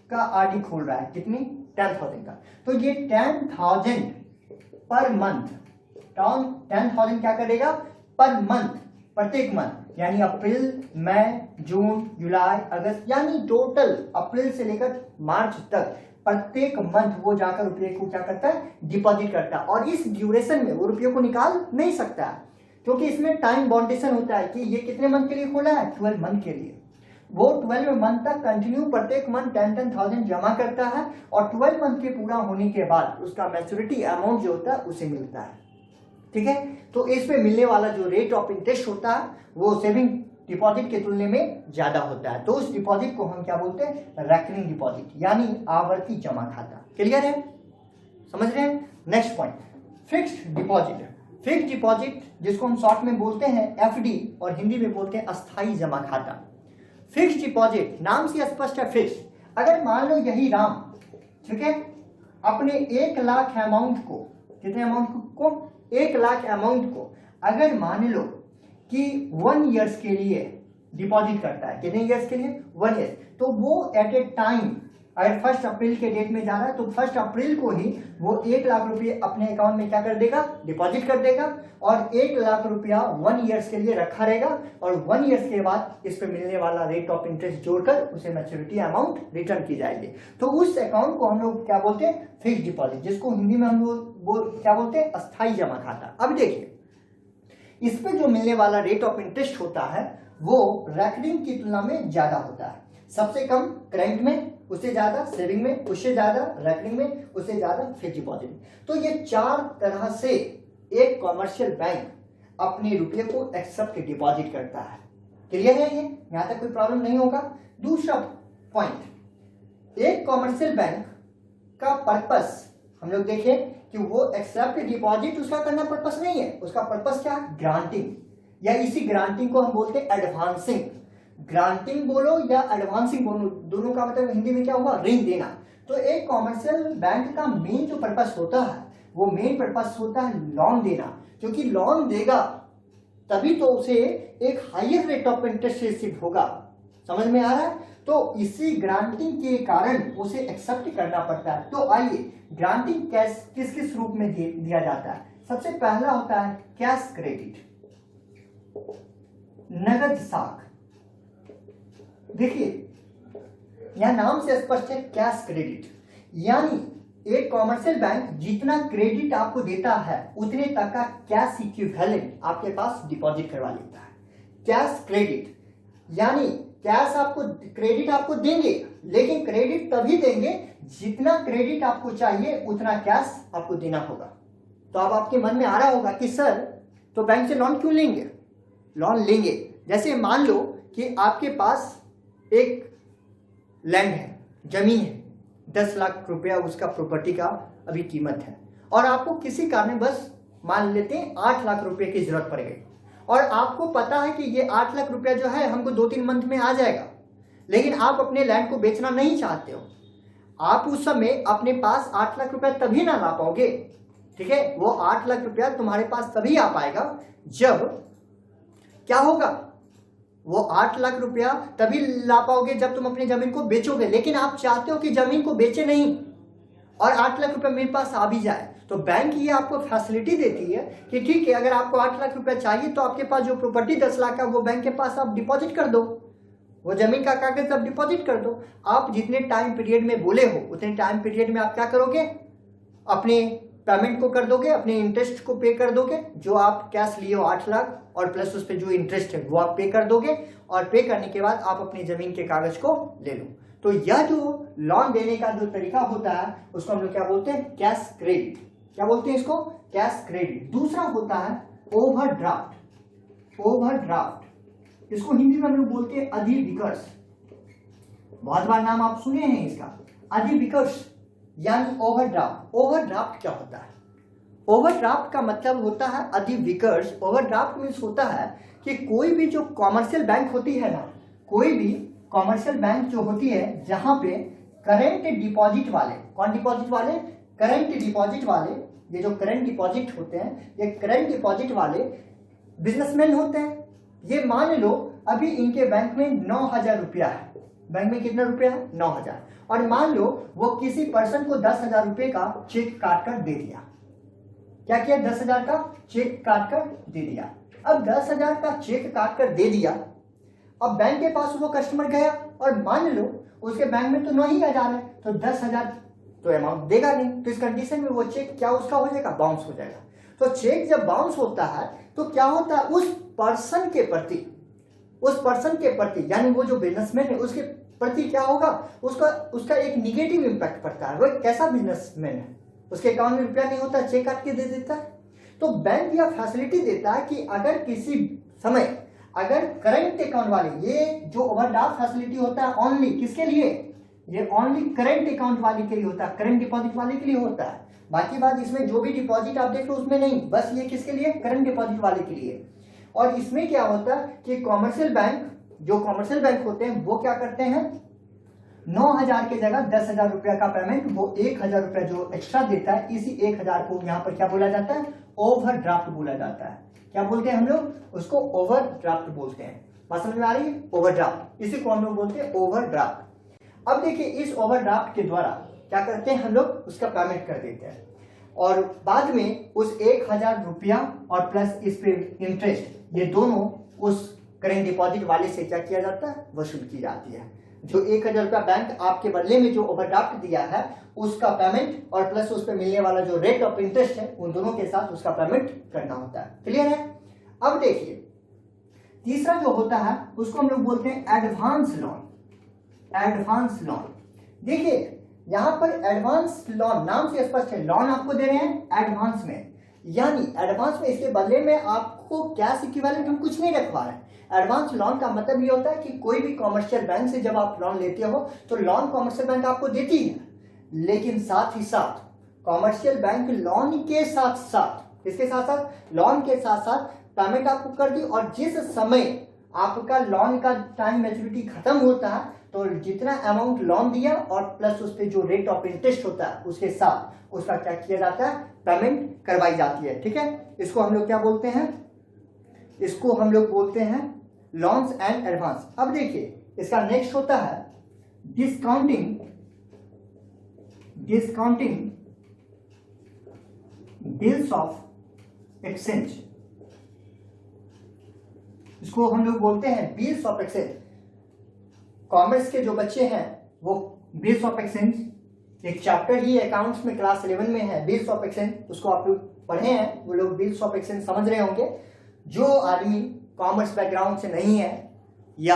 का आरडी खोल रहा है, कितनी, 10,000 का। तो ये 10,000 पर मंथ, 10,000 क्या करेगा पर मंथ प्रत्येक मंथ, यानी अप्रैल, मई, जून, जुलाई, अगस्त, यानी टोटल अप्रैल से लेकर मार्च तक प्रत्येक मंथ वो जाकर रुपये को क्या करता है, डिपॉजिट करता है। और इस ड्यूरेशन में वो रुपये को निकाल नहीं सकता है, क्योंकि इसमें टाइम बाउंडेशन होता है कि ये कितने मंथ के लिए खोला है, 12 मंथ के लिए। वो 12 मंथ तक कंटिन्यू प्रत्येक मंथ 10,000 जमा करता है और 12 मंथ के पूरा होने के बाद उसका मैच्योरिटी अमाउंट जो होता है उसे मिलता है। ठीक है, तो इसमें मिलने वाला जो रेट ऑफ इंटरेस्ट होता है वो सेविंग डिपॉजिट के तुलने में ज्यादा होता है। तो उस डिपॉजिट को हम क्या बोलते हैं, रेकरिंग डिपॉजिट, यानी आवर्ती जमा खाता। क्लियर है, समझ रहे हैं। Next point, fixed deposit. Fixed deposit जिसको हम शॉर्ट में बोलते हैं एफडी और हिंदी में बोलते हैं अस्थाई जमा खाता। फिक्स्ड डिपॉजिट नाम से स्पष्ट है, फिक्स। अगर मान लो यही राम, ठीक है, अपने 1 लाख अमाउंट को, कितने अमाउंट को, 1 लाख अमाउंट को अगर मान लो कि 1 ईयर्स के लिए डिपॉजिट करता है, कितने ईयर्स के लिए, 1 ईयर, तो वो एट ए टाइम अगर 1 अप्रैल के डेट में जा रहा है तो 1 अप्रैल को ही वो 1 लाख रुपये अपने अकाउंट में क्या कर देगा, डिपॉजिट कर देगा और 1 लाख रुपया 1 ईयर्स के लिए रखा रहेगा और 1 ईयर्स के बाद इस पे मिलने वाला रेट ऑफ इंटरेस्ट जोड़कर उसे मैच्योरिटी अमाउंट रिटर्न की जाएगी। तो उस अकाउंट को हम लोग क्या बोलते हैं, फिक्स्ड डिपॉजिट, जिसको हिंदी में हम लोग क्या बोलते हैं, अस्थाई जमा खाता। अब देखिए इस पे जो मिलने वाला रेट ऑफ इंटरेस्ट होता है वो रेकरिंग की तुलना में ज्यादा होता है। सबसे कम करंट में, उससे ज्यादा सेविंग में, उससे ज्यादा रेकरिंग में, उससे ज्यादा फिक्स्ड डिपॉजिट में। तो ये 4 तरह से एक कॉमर्शियल बैंक अपने रुपये को एक्सेप्ट डिपॉजिट करता है। क्लियर है, ये यहां तक कोई प्रॉब्लम नहीं होगा। दूसरा पॉइंट, एक कॉमर्शियल बैंक का पर्पस हम लोग देखें कि वो एक्सेप्ट डिपॉजिट उसका करना पर्पस नहीं है, उसका पर्पस क्या है, ग्रांटिंग, या इसी ग्रांटिंग को हम बोलते हैं एडवांसिंग। ग्रांटिंग बोलो या एडवांसिंग बोलो, दोनों का मतलब हिंदी में क्या हुआ, ऋण देना। तो एक कॉमर्शियल बैंक का मेन जो पर्पस होता है वो मेन पर्पस होता है लोन देना, क्योंकि लोन देगा तभी तो उसे एक higher rate of interest receive होगा। समझ में आ रहा है। तो इसी ग्रांटिंग के कारण उसे एक्सेप्ट करना पड़ता है। तो आइए ग्रांटिंग किस किस रूप में दिया जाता है। सबसे पहला होता है कैश क्रेडिट, नगद साख। देखिए यह नाम से स्पष्ट है, कैश क्रेडिट, यानी एक कॉमर्शियल बैंक जितना क्रेडिट आपको देता है उतने तक का कैश इक्विवेलेंट आपके पास डिपॉजिट करवा लेता है। कैश क्रेडिट यानी कैश आपको, क्रेडिट आपको देंगे, लेकिन क्रेडिट तभी देंगे जितना क्रेडिट आपको चाहिए उतना कैश आपको देना होगा। तो अब आपके मन में आ रहा होगा कि सर तो बैंक से लोन क्यों लेंगे। लोन लेंगे, जैसे मान लो कि आपके पास एक लैंड है, जमीन है, 10 लाख रुपया उसका प्रॉपर्टी का अभी कीमत है और आपको किसी कारण बस मान लेते हैं 8 लाख रुपए की जरूरत पड़ गई और आपको पता है कि ये 8 लाख रुपया जो है हमको 2-3 मंथ में आ जाएगा, लेकिन आप अपने लैंड को बेचना नहीं चाहते हो। आप उस समय अपने पास 8 लाख रुपया तभी ना ला पाओगे, ठीक है। वो 8 लाख रुपया तुम्हारे पास तभी आ पाएगा जब क्या होगा, वो 8 लाख रुपया तभी ला पाओगे जब तुम अपनी जमीन को बेचोगे, लेकिन आप चाहते हो कि जमीन को बेचे नहीं और 8 लाख रुपया मेरे पास आ भी जाए। तो बैंक ये आपको फैसिलिटी देती है कि ठीक है, अगर आपको 8 लाख रुपया चाहिए तो आपके पास जो प्रॉपर्टी 10 लाख का वो बैंक के पास आप डिपॉजिट कर दो, वो जमीन का कागज आप डिपॉजिट कर दो। आप जितने टाइम पीरियड में बोले हो उतने टाइम पीरियड में आप क्या करोगे, अपने पेमेंट को कर दोगे, अपने इंटरेस्ट को पे कर दोगे। जो आप कैश लिए हो 8 लाख और प्लस उस पर जो इंटरेस्ट है वो आप पे कर दोगे और पे करने के बाद आप अपनी जमीन के कागज को ले लो। तो यह जो लोन देने का जो तरीका होता है उसको हम लोग क्या बोलते हैं, कैश क्रेडिट। क्या बोलते हैं इसको, कैश क्रेडिट। दूसरा होता है ओवरड्राफ्ट। ओवरड्राफ्ट इसको हिंदी में हम लोग बोलते हैं अधिविकर्ष। बहुत बार नाम आप सुने हैं इसका, अधिविकर्ष यानी ओवरड्राफ्ट। ओवरड्राफ्ट क्या होता है, ओवरड्राफ्ट का मतलब होता है अधिविकर्ष। ओवरड्राफ्ट मीन्स होता है कि कोई भी जो कॉमर्शियल बैंक होती है ना, कोई भी कॉमर्शियल बैंक जो होती है जहां पे करंट डिपॉजिट वाले, कौन डिपॉजिट वाले, करंट डिपॉजिट वाले, ये जो करंट डिपॉजिट होते हैं ये करंट डिपॉजिट वाले बिजनेसमैन होते हैं। ये मान लो अभी इनके बैंक में 9,000 रुपया है, बैंक में कितना रुपया है, 9,000, और मान लो वो किसी पर्सन को 10,000 रुपये का चेक काट कर दे दिया। क्या किया, 10,000 का चेक काट कर दे दिया। अब 10,000 का चेक काट कर दे दिया। अब बैंक के पास वो कस्टमर गया और मान लो उसके बैंक में तो 9,000 है, तो 10,000 तो अमाउंट देगा नहीं। तो इस कंडीशन में वो चेक क्या उसका हो जाएगा, बाउंस हो जाएगा। तो चेक जब बाउंस होता है तो क्या होता है, उस पर्सन के प्रति यानी वो जो बिजनेसमैन है उसके प्रति क्या होगा, उसका एक निगेटिव इम्पैक्ट पड़ता है। वो एक कैसा बिजनेसमैन है, उसके अकाउंट में रुपया नहीं होता, चेक काट के दे देता है। तो बैंक यह फैसिलिटी देता है कि अगर किसी समय अगर करंट अकाउंट वाले, ये जो ओवरड्राफ्ट फैसिलिटी होता है ओनली किसके लिए, ये ओनली करंट अकाउंट वाले के लिए होता है, करंट डिपॉजिट वाले के लिए होता है। बाकी बात इसमें जो भी डिपॉजिट आप देख लो उसमें नहीं, बस ये किसके लिए, करंट डिपॉजिट वाले के लिए। और इसमें क्या होता है कि कॉमर्शियल बैंक, जो कॉमर्शियल बैंक होते हैं वो क्या करते हैं, 9,000 की जगह 10,000 रुपया का पेमेंट, वो 1,000 रुपया जो एक्स्ट्रा देता है, इसी 1,000 को यहाँ पर क्या बोला जाता है, ओवरड्राफ्ट बोला जाता है। क्या बोलते हैं हम लोग, उसको ओवरड्राफ्ट बोलते हैं। बात समझ में आ रही है, ओवरड्राफ्ट, इसी को हम लोग बोलते हैं ओवरड्राफ्ट। अब देखिए इस ओवरड्राफ्ट के द्वारा क्या करते हैं हम लोग, उसका पेमेंट कर देते हैं और बाद में उस 1,000 रुपया और प्लस इस पे इंटरेस्ट, ये दोनों उस करेंट डिपॉजिट वाले से क्या किया जाता है, वसूल की जाती है। जो 1,000 रुपया बैंक आपके बदले में जो ओवरड्राफ्ट दिया है उसका पेमेंट और प्लस उस पर मिलने वाला जो रेट ऑफ इंटरेस्ट है उन दोनों के साथ उसका पेमेंट करना होता है। क्लियर है। अब देखिए तीसरा जो होता है उसको हम लोग बोलते हैं एडवांस लोन। एडवांस लोन, देखिए यहां पर एडवांस लोन नाम से स्पष्ट है, लोन आपको दे रहे हैं एडवांस में, यानी एडवांस में इसके बदले में आपको कैश इक्विवेलेंट हम कुछ नहीं रखवा रहे हैं। एडवांस लोन का मतलब ये होता है कि कोई भी कॉमर्शियल बैंक से जब आप लोन लेते हो तो लोन कॉमर्शियल बैंक आपको देती है, लेकिन साथ ही साथ कॉमर्शियल बैंक लोन के साथ साथ, इसके साथ साथ लोन के साथ साथ पेमेंट आपको कर दी, और जिस समय आपका लोन का टाइम मैच्योरिटी खत्म होता है तो जितना अमाउंट लोन दिया और प्लस उस पर जो रेट ऑफ इंटरेस्ट होता है उसके साथ उसका क्या किया जाता है, पेमेंट करवाई जाती है। ठीक है, इसको हम लोग क्या बोलते हैं, इसको हम लोग बोलते हैं लोन्स एंड एडवांस। अब देखिए इसका नेक्स्ट होता है डिस्काउंटिंग बिल्स ऑफ एक्सचेंज, इसको हम लोग बोलते हैं बिल्स ऑफ एक्सचेंज। कॉमर्स के जो बच्चे हैं वो बिल्स ऑफ एक्सचेंज, एक चैप्टर ही अकाउंट्स में क्लास 11 में है बिल्स ऑफ एक्सचेंज, उसको आप लोग पढ़े हैं, वो लोग बिल्स ऑफ एक्सचेंज समझ रहे होंगे। जो आदमी कॉमर्स बैकग्राउंड से नहीं है या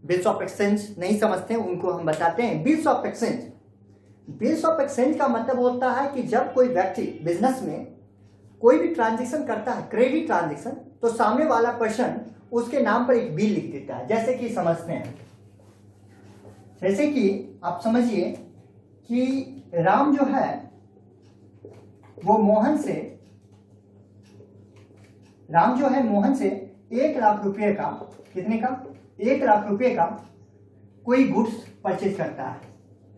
बिल्स ऑफ एक्सचेंज नहीं समझते हैं उनको हम बताते हैं bills of exchange. Bills of exchange का मतलब होता है कि जब कोई व्यक्ति बिजनेस में कोई भी ट्रांजेक्शन करता है, क्रेडिट ट्रांजेक्शन, तो सामने वाला पर्सन उसके नाम पर एक बिल लिख देता है। जैसे कि समझते हैं, जैसे कि आप समझिए कि राम जो है वो मोहन से 1 लाख रुपए का, कितने का, 1 लाख रुपए का कोई गुड्स परचेज करता है।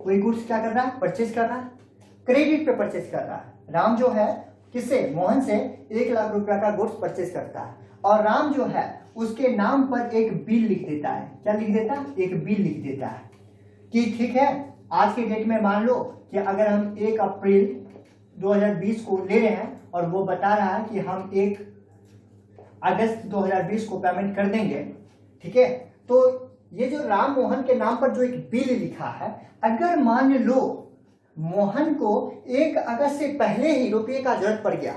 कोई गुड्स क्या कर रहा है, परचेज कर रहा है, क्रेडिट पे परचेज कर रहा है। राम जो है किससे, मोहन से 1 लाख रुपया का गुड्स परचेज करता है और राम जो है उसके नाम पर एक बिल लिख देता है। क्या लिख देता है, एक बिल लिख देता है कि ठीक है आज के डेट में मान लो कि अगर हम 1 अप्रैल 2020 को ले रहे हैं और वो बता रहा है कि हम 1 अगस्त 2020 को पेमेंट कर देंगे, ठीक है। तो ये जो राम मोहन के नाम पर जो एक बिल लिखा है, अगर मान लो मोहन को 1 अगस्त से पहले ही रुपये का जरूरत पड़ गया,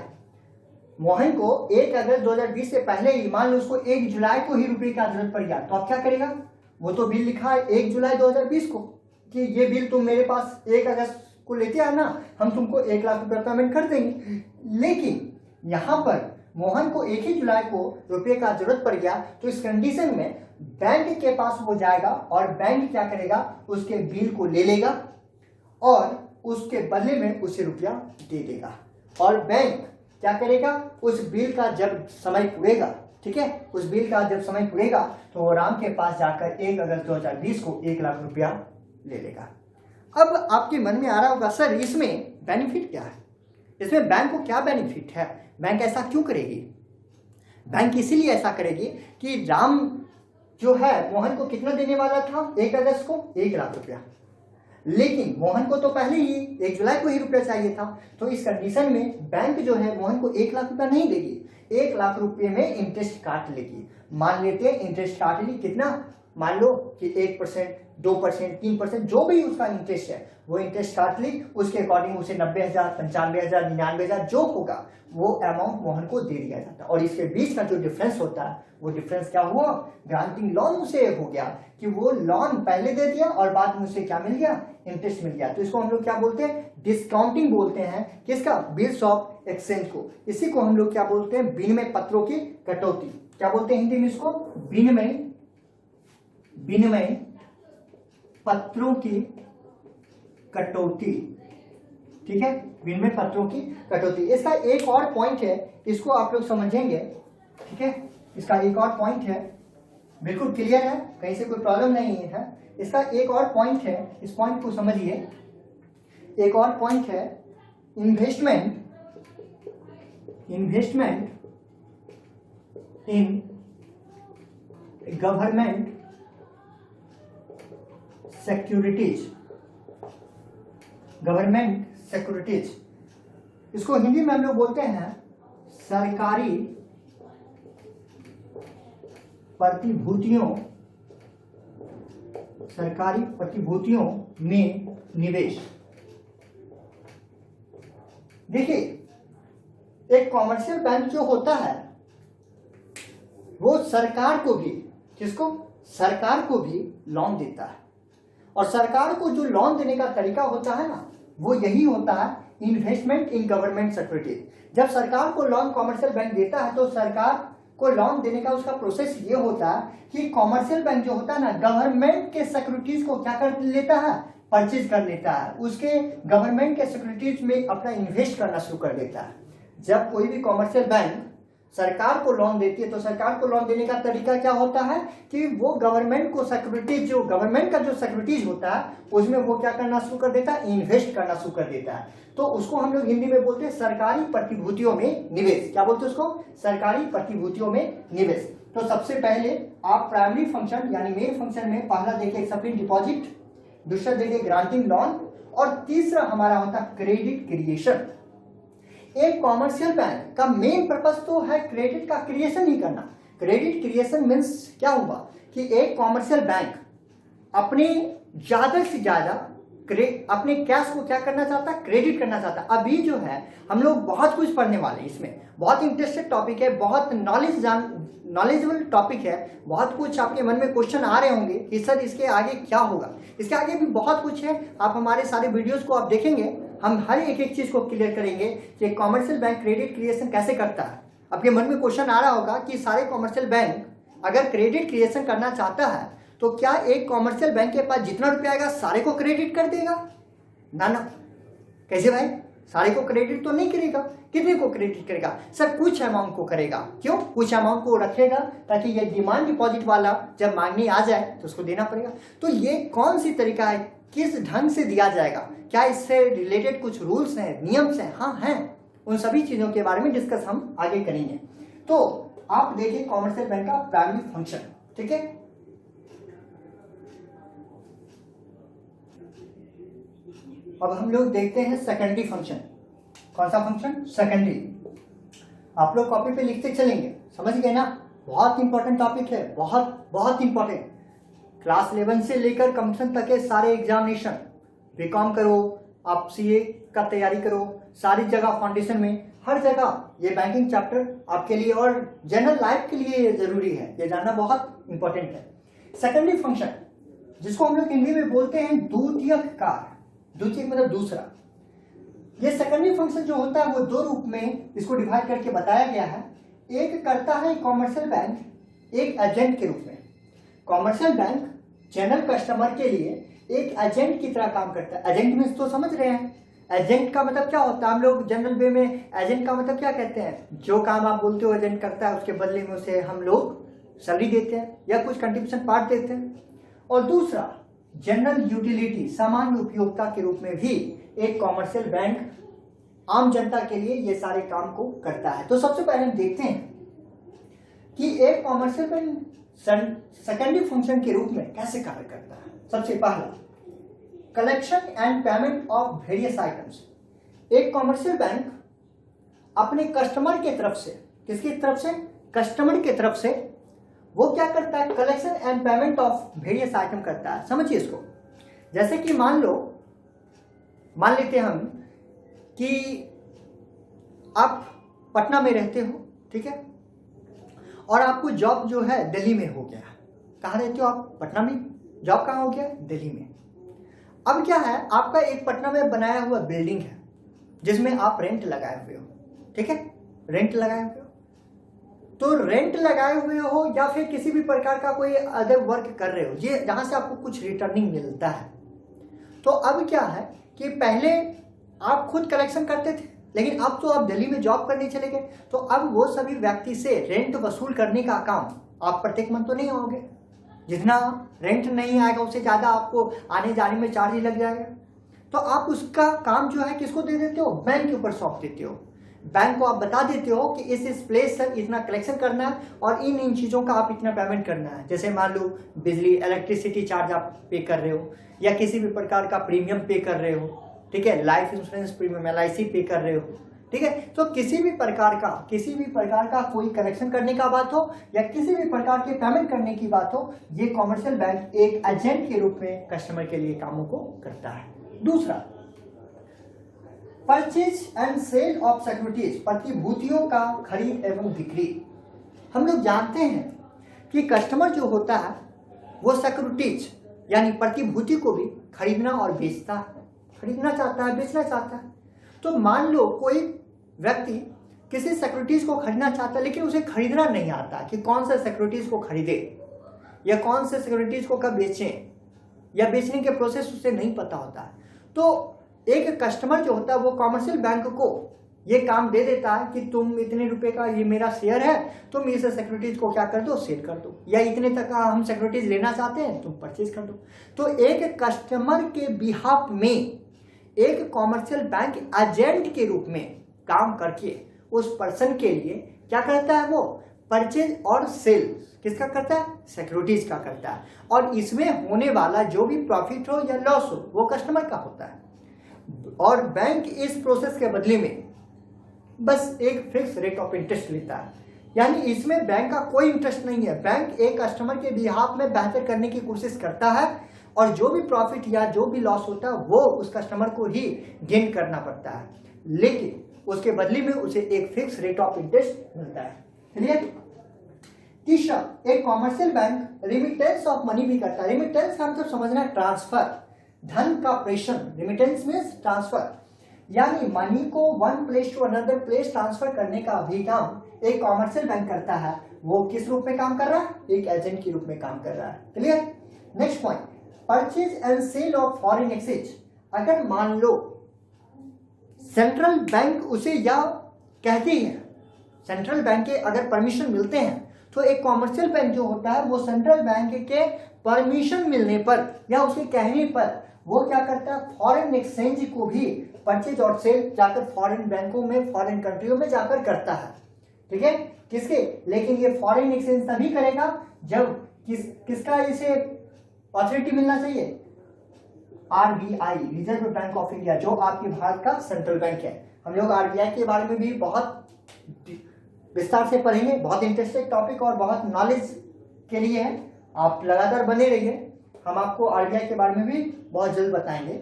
मोहन को 1 अगस्त 2020 से पहले ही मान लो उसको 1 जुलाई को ही रुपये का जरूरत पड़ गया, तो अब क्या करेगा, वो तो बिल लिखा है 1 जुलाई 2020 को कि ये बिल तुम मेरे पास 1 अगस्त को लेते आना, हम तुमको 1 लाख रुपया पेमेंट कर देंगे। लेकिन यहाँ पर मोहन को 1 ही जुलाई को रुपये का जरूरत पड़ गया, तो इस कंडीशन में बैंक के पास वो जाएगा और बैंक क्या करेगा, उसके बिल को ले लेगा और उसके बदले में उसे रुपया दे देगा। और बैंक क्या करेगा, उस बिल का जब समय पूरेगा, ठीक है, उस बिल का जब समय पूरेगा तो वो राम के पास जाकर 1 अगस्त 2020 को 1 लाख रुपया ले लेगा। अब आपके मन में आ रहा होगा सर इसमें बेनिफिट क्या है, इसमें बैंक को क्या बेनिफिट है, बैंक ऐसा क्यों करेगी। बैंक इसीलिए ऐसा करेगी कि राम जो है मोहन को कितना देने वाला था 1 अगस्त को 1 लाख रुपया, लेकिन मोहन को तो पहले ही 1 जुलाई को ही रुपया चाहिए था, तो इस कंडीशन में बैंक जो है मोहन को 1 लाख रुपया नहीं देगी। 1,00,000 रुपये में इंटरेस्ट काट लेगी। मान लेते हैं इंटरेस्ट काट ली, कितना, मान लो कि 1%, 2%, 3%, जो भी उसका इंटरेस्ट है वो इंटरेस्ट काट ली, उसके अकॉर्डिंग उसे 90,000, 95,000, 99,000 जो होगा वो अमाउंट मोहन को दे दिया जाता है। और इसके बीच का जो डिफरेंस होता है वो डिफरेंस क्या हुआ, ग्रांटिंग लोन उसे हो गया कि वो लोन पहले दे दिया और बाद में उसे क्या मिल गया, इंटरेस्ट मिल गया। तो इसको हम लोग क्या बोलते हैं, डिस्काउंटिंग बोलते हैं। किसका, बिल्स ऑफ एक्सचेंज को। इसी को हम लोग क्या बोलते हैं, विनिमय पत्रों की कटौती। क्या बोलते हैं हिंदी में इसको, विनिमय पत्रों की कटौती। ठीक है, विनिमय पत्रों की कटौती। इसका एक और पॉइंट है, इसको आप लोग समझेंगे। ठीक है, इसका एक और पॉइंट है, बिल्कुल क्लियर है, कहीं से कोई प्रॉब्लम नहीं है। इसका एक और पॉइंट है, इस पॉइंट को समझिए। एक और पॉइंट है, इन्वेस्टमेंट इन गवर्नमेंट सिक्योरिटीज। इसको हिंदी में हम लोग बोलते हैं सरकारी प्रतिभूतियों में निवेश। देखिए, एक कॉमर्शियल बैंक जो होता है वो सरकार को भी, किसको, सरकार को भी लोन देता है। और सरकार को जो लोन देने का तरीका होता है ना, वो यही होता है, इन्वेस्टमेंट इन गवर्नमेंट सिक्योरिटीज। जब सरकार को लोन कॉमर्शियल बैंक देता है तो सरकार को लोन देने का उसका प्रोसेस ये होता है कि कॉमर्शियल बैंक जो होता है ना, गवर्नमेंट के सिक्योरिटीज को क्या कर लेता है, परचेज कर लेता है, उसके गवर्नमेंट के सिक्योरिटीज में अपना इन्वेस्ट करना शुरू कर देता है। जब कोई भी कॉमर्शियल बैंक सरकार को लोन देती है तो सरकार को लोन देने का तरीका क्या होता है कि वो गवर्नमेंट को सिक्योरिटीज, जो गवर्नमेंट का जो सिक्योरिटीज होता है उसमें वो क्या करना शुरू कर देता है, इन्वेस्ट करना शुरू कर देता है। तो उसको हम लोग हिंदी में बोलते हैं सरकारी प्रतिभूतियों में निवेश। क्या बोलते हैं उसको, सरकारी प्रतिभूतियों में निवेश। तो सबसे पहले आप प्राइमरी फंक्शन यानी मेन फंक्शन में पहला देखिए एक्सेप्टिंग डिपॉजिट, दूसरा देखिए ग्रांटिंग लोन, और तीसरा हमारा होता है क्रेडिट क्रिएशन। एक कॉमर्शियल बैंक का मेन पर्पस तो है क्रेडिट का क्रिएशन ही करना। क्रेडिट क्रिएशन मीन्स क्या हुआ कि एक कॉमर्शियल बैंक अपने ज्यादा से ज्यादा अपने कैश को क्या करना चाहता है, क्रेडिट करना चाहता है। अभी जो है हम लोग बहुत कुछ पढ़ने वाले हैं, इसमें बहुत इंटरेस्टेड टॉपिक है, बहुत नॉलेजेबल टॉपिक है। बहुत कुछ आपके मन में क्वेश्चन आ रहे होंगे कि सर इसके आगे क्या होगा। इसके आगे भी बहुत कुछ है, आप हमारे सारे वीडियोस को आप देखेंगे, हम हर एक चीज को क्लियर करेंगे कि कॉमर्शियल बैंक क्रेडिट क्रिएशन कैसे करता है। आपके मन में क्वेश्चन आ रहा होगा कि सारे कॉमर्शियल बैंक अगर क्रेडिट क्रिएशन करना चाहता है तो क्या एक कॉमर्शियल बैंक के पास जितना रुपया आएगा सारे को क्रेडिट कर देगा? ना, कैसे भाई, सारे को क्रेडिट तो नहीं करेगा। कितने को क्रेडिट करेगा? सर कुछ अमाउंट को करेगा। क्यों? कुछ अमाउंट को रखेगा ताकि ये डिमांड डिपॉजिट वाला जब मांगने आ जाए तो उसको देना पड़ेगा। तो ये कौन सी तरीका है, किस ढंग से दिया जाएगा, क्या इससे रिलेटेड कुछ रूल्स हैं, नियम्स हैं? हाँ हैं, उन सभी चीजों के बारे में डिस्कस हम आगे करेंगे। तो आप देखिए कॉमर्शियल बैंक का प्राइमरी फंक्शन, ठीक है। अब हम लोग देखते हैं सेकेंडरी फंक्शन। कौन सा फंक्शन? सेकेंडरी। आप लोग कॉपी पे लिखते चलेंगे, समझ गए ना? बहुत इंपॉर्टेंट टॉपिक है, बहुत इंपॉर्टेंट। क्लास 11 से लेकर कमीशन तक के सारे एग्जामिनेशन, बीकॉम करो, आप सीए का तैयारी करो, सारी जगह फाउंडेशन में, हर जगह ये बैंकिंग चैप्टर आपके लिए और जनरल लाइफ के लिए जरूरी है, ये जानना बहुत इंपॉर्टेंट है। सेकेंडरी फंक्शन जिसको हम लोग हिंदी में बोलते हैं द्वितीयक कार्य। द्वितीयक मतलब दूसरा। ये सेकेंडरी फंक्शन जो होता है वो दो रूप में इसको डिवाइड करके बताया गया है। एक करता है कॉमर्शियल बैंक एक एजेंट के रूप में। कॉमर्शियल बैंक जनरल कस्टमर के लिए एक एजेंट की तरह काम करता है। एजेंट में तो समझ रहे हैं, एजेंट का मतलब क्या होता है? हम लोग जनरल वे में एजेंट का मतलब क्या कहते हैं? जो काम आप बोलते हो एजेंट करता है, उसके बदले में उसे हम लोग सैलरी देते हैं या कुछ कंट्रीब्यूशन पार्ट देते हैं। और दूसरा जनरल यूटिलिटी, सामान्य उपयोगिता के रूप में भी एक कॉमर्शियल बैंक आम जनता के लिए ये सारे काम को करता है। तो सबसे पहले हम देखते हैं कि एक कॉमर्शियल बैंक सेकेंडरी फंक्शन के रूप में कैसे कार्य करता है। सबसे पहला collection and payment of various items. एक कॉमर्शियल बैंक अपने कस्टमर के तरफ से किसकी तरफ से? कस्टमर की तरफ से। वो क्या करता है? Collection and payment of various item करता है। समझिए इसको। जैसे कि मान लेते हैं हम कि आप पटना में रहते हो, ठीक है, और आपको जॉब जो है दिल्ली में हो गया। कहाँ रहते हो आप? पटना में। जॉब कहाँ हो गया? दिल्ली में। अब क्या है, आपका एक पटना में बनाया हुआ बिल्डिंग है जिसमें आप रेंट लगाए हुए हो, ठीक है, रेंट लगाए हुए हो। तो रेंट लगाए हुए हो या फिर किसी भी प्रकार का कोई अदर वर्क कर रहे हो, ये जहां से आपको कुछ रिटर्निंग मिलता है। तो अब क्या है कि पहले आप खुद कलेक्शन करते थे, लेकिन अब तो आप दिल्ली में जॉब करने चले गए, तो अब वो सभी व्यक्ति से रेंट वसूल करने का काम आप प्रत्येक मंथ तो नहीं आओगे। जितना रेंट नहीं आएगा उससे ज़्यादा आपको आने जाने में चार्ज ही लग जाएगा। तो आप उसका काम जो है किसको दे देते हो? बैंक के ऊपर सौंप देते हो। बैंक को आप बता देते हो कि इस प्लेस से इतना कलेक्शन करना है और इन चीज़ों का आप इतना पेमेंट करना है। जैसे मान लो बिजली, इलेक्ट्रिसिटी चार्ज आप पे कर रहे हो, या किसी भी प्रकार का प्रीमियम पे कर रहे हो, ठीक है, लाइफ इंश्योरेंस प्रीमियम LIC पे कर रहे हो, ठीक है। तो किसी भी प्रकार का कोई कलेक्शन करने का बात हो या किसी भी प्रकार के पेमेंट करने की बात हो, ये कॉमर्शियल बैंक एक एजेंट के रूप में कस्टमर के लिए कामों को करता है। दूसरा, purchase and sale of securities, प्रतिभूतियों का खरीद एवं बिक्री। हम लोग जानते हैं कि कस्टमर जो होता है वो सिक्योरिटीज यानी प्रतिभूति को भी खरीदना और बेचता है, खरीदना चाहता है, बेचना चाहता है। तो मान लो कोई व्यक्ति किसी सिक्योरिटीज को खरीदना चाहता है, लेकिन उसे खरीदना नहीं आता कि कौन सा सिक्योरिटीज को खरीदे या कौन से सिक्योरिटीज को कब बेचें, या बेचने के प्रोसेस उसे नहीं पता होता है। तो एक कस्टमर जो होता है वो कॉमर्शियल बैंक को ये काम दे देता है कि तुम इतने रुपए का ये मेरा शेयर है, तुम इस सिक्योरिटीज को क्या कर दो? सेल कर दो, या इतने तक का हम सिक्योरिटीज लेना चाहते हैं, तुम परचेज कर दो। तो एक कस्टमर के बिहाफ में एक कॉमर्शियल बैंक एजेंट के रूप में काम करके उस पर्सन के लिए क्या करता है? वो परचेज और सेल किसका करता है? सिक्योरिटीज का करता है। और इसमें होने वाला जो भी प्रॉफिट हो या लॉस हो वो कस्टमर का होता है, और बैंक इस प्रोसेस के बदले में बस एक फिक्स रेट ऑफ इंटरेस्ट लेता है। यानी इसमें बैंक का कोई इंटरेस्ट नहीं है। बैंक एक कस्टमर के बिहाफ में बेहतर करने की कोशिश करता है, और जो भी प्रॉफिट या जो भी लॉस होता है वो उस कस्टमर को ही गेन करना पड़ता है, लेकिन उसके बदले में उसे एक फिक्स रेट ऑफ इंटरेस्ट मिलता है। क्लियर? तीसरा, एक commercial bank remittance of money भी करता है। रिमिटेंस का मतलब समझना है ट्रांसफर, धन का प्रेषण। रिमिटेंस मींस ट्रांसफर, यानी मनी को one place to another place transfer करने का भी काम एक कॉमर्शियल बैंक करता है। वो किस रूप में काम कर रहा है? एक एजेंट के रूप में काम कर रहा है। Clear? Next point, purchase and sale of foreign exchange. अगर मान लो सेंट्रल बैंक उसे या कहती है, सेंट्रल बैंक के अगर परमिशन मिलते हैं तो एक कॉमर्शियल बैंक जो होता है वो सेंट्रल बैंक के परमिशन मिलने पर या उसके कहने पर वो क्या करता है? फॉरेन एक्सचेंज को भी परचेज और सेल जाकर फॉरेन बैंकों में, फॉरेन कंट्रियों में जाकर करता है। ठीक है? किसके? लेकिन ये फॉरेन एक्सचेंज तभी करेगा जब किसका इसे अथॉरिटी मिलना चाहिए? RBI, reserve bank of India, जो आपके भारत का सेंट्रल बैंक है। हम लोग RBI के बारे में भी बहुत विस्तार से पढ़ेंगे, बहुत इंटरेस्टिंग टॉपिक और बहुत नॉलेज के लिए है। आप लगातार बने रहिए, हम आपको RBI के बारे में भी बहुत जल्द बताएंगे।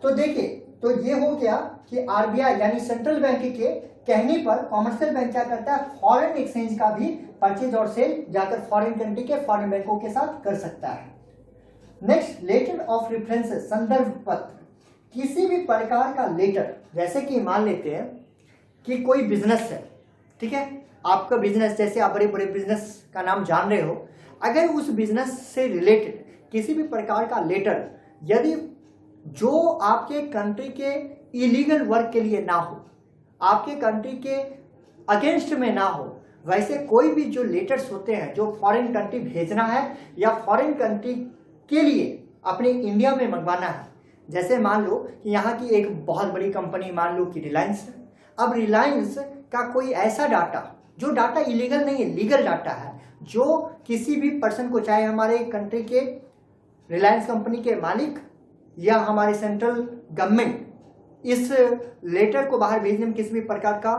तो देखिए, तो ये हो गया कि RBI यानी सेंट्रल बैंक के कहने पर कॉमर्शियल बैंक क्या करता है? फॉरेन एक्सचेंज का भी परचेज और सेल जाकर फॉरेन कंट्री के फॉरेन बैंकों के साथ कर सकता है। नेक्स्ट, लेटर ऑफ रेफरेंसेस, संदर्भ पत्र। किसी भी प्रकार का लेटर, जैसे कि मान लेते हैं कि कोई बिजनेस है, ठीक है, आपका बिजनेस, जैसे आप बड़े बड़े बिजनेस का नाम जान रहे हो, अगर उस बिजनेस से रिलेटेड किसी भी प्रकार का लेटर यदि जो आपके कंट्री के इलीगल वर्क के लिए ना हो, आपके कंट्री के अगेंस्ट में ना हो, वैसे कोई भी जो लेटर्स होते हैं जो फॉरेन कंट्री भेजना है या फॉरेन कंट्री के लिए अपने इंडिया में मंगवाना है, जैसे मान लो कि यहाँ की एक बहुत बड़ी कंपनी, मान लो कि रिलायंस है। अब रिलायंस का कोई ऐसा डाटा जो डाटा इलीगल नहीं है, लीगल डाटा है, जो किसी भी पर्सन को, चाहे हमारे कंट्री के रिलायंस कंपनी के मालिक या हमारे सेंट्रल गवर्नमेंट, इस लेटर को बाहर भेजने में किसी भी प्रकार का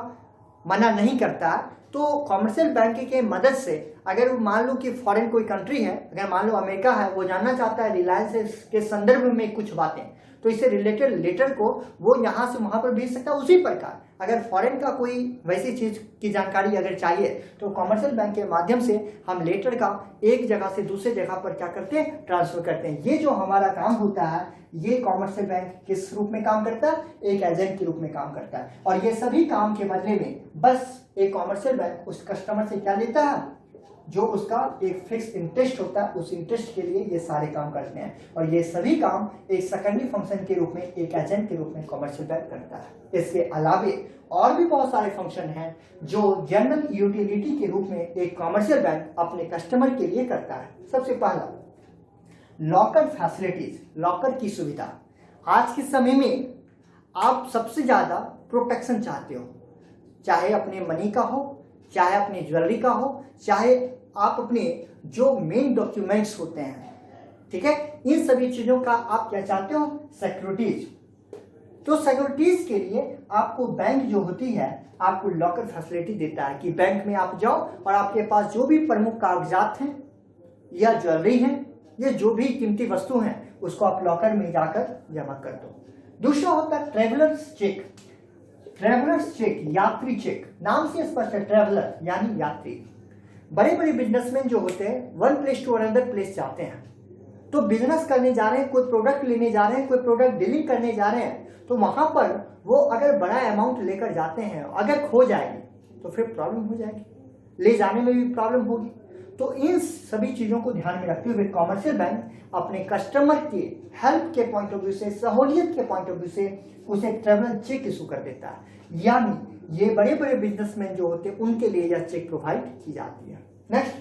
मना नहीं करता, तो कॉमर्शियल बैंक के मदद से अगर मान लो कि फॉरेन कोई कंट्री है, अगर मान लो अमेरिका है, वो जानना चाहता है रिलायंस के संदर्भ में कुछ बातें, तो इससे रिलेटेड लेटर को वो यहाँ से वहाँ पर भेज सकता है। उसी प्रकार अगर फॉरेन का कोई वैसी चीज़ की जानकारी अगर चाहिए तो कॉमर्शियल बैंक के माध्यम से हम लेटर का एक जगह से दूसरे जगह पर क्या करते हैं, ट्रांसफर करते हैं। ये जो हमारा काम होता है, ये कॉमर्शियल बैंक किस रूप में काम करता है, एक एजेंट के रूप में काम करता है। और ये सभी काम के बदले में बस एक कॉमर्शियल बैंक उस कस्टमर से क्या लेता है, जो उसका एक फिक्स इंटरेस्ट होता है, उस इंटरेस्ट के लिए ये सारे काम करते हैं। और ये सभी काम एक सेकेंडरी फंक्शन के रूप में, एक एजेंट के रूप में कॉमर्शियल बैंक करता है। इसके अलावे और भी बहुत सारे फंक्शन हैं जो जनरल यूटिलिटी के रूप में एक कॉमर्शियल बैंक अपने कस्टमर के लिए करता है। सबसे पहला लॉकर फैसिलिटीज, लॉकर की सुविधा। आज के समय में आप सबसे ज्यादा प्रोटेक्शन चाहते हो, चाहे अपने मनी का हो, चाहे अपनी ज्वेलरी का हो, चाहे आप अपने जो मेन डॉक्यूमेंट्स होते हैं, ठीक है, इन सभी चीजों का आप क्या चाहते हो, सिक्योरिटीज। तो सिक्योरिटीज के लिए आपको बैंक जो होती है आपको लॉकर फैसिलिटी देता है कि बैंक में आप जाओ और आपके पास जो भी प्रमुख कागजात हैं या ज्वेलरी है, ये जो भी कीमती वस्तु हैं, उसको आप लॉकर में जाकर जमा कर दो। दूसरा होता है ट्रेवलर्स चेक। ट्रेवलर्स चेक, यात्री चेक, नाम से स्पष्ट है, ट्रेवलर यानी यात्री। बड़े बड़े बिजनेसमैन जो होते हैं one place to another place जाते हैं, तो बिजनेस करने जा रहे हैं, कोई प्रोडक्ट लेने जा रहे हैं, कोई प्रोडक्ट डीलिंग करने जा रहे हैं, तो वहां पर वो अगर बड़ा अमाउंट लेकर जाते हैं, अगर खो जाएगी तो फिर प्रॉब्लम हो जाएगी, ले जाने में भी प्रॉब्लम होगी। तो इन सभी चीजों को ध्यान में रखते हुए कॉमर्शियल बैंक अपने कस्टमर के हेल्प के पॉइंट ऑफ व्यू से, सहूलियत के पॉइंट ऑफ व्यू से उसे ट्रेवलर चेक इशू कर देता है। यानी ये बड़े बड़े बिजनेसमैन जो होते हैं उनके लिए यह चेक प्रोवाइड की जाती है। नेक्स्ट,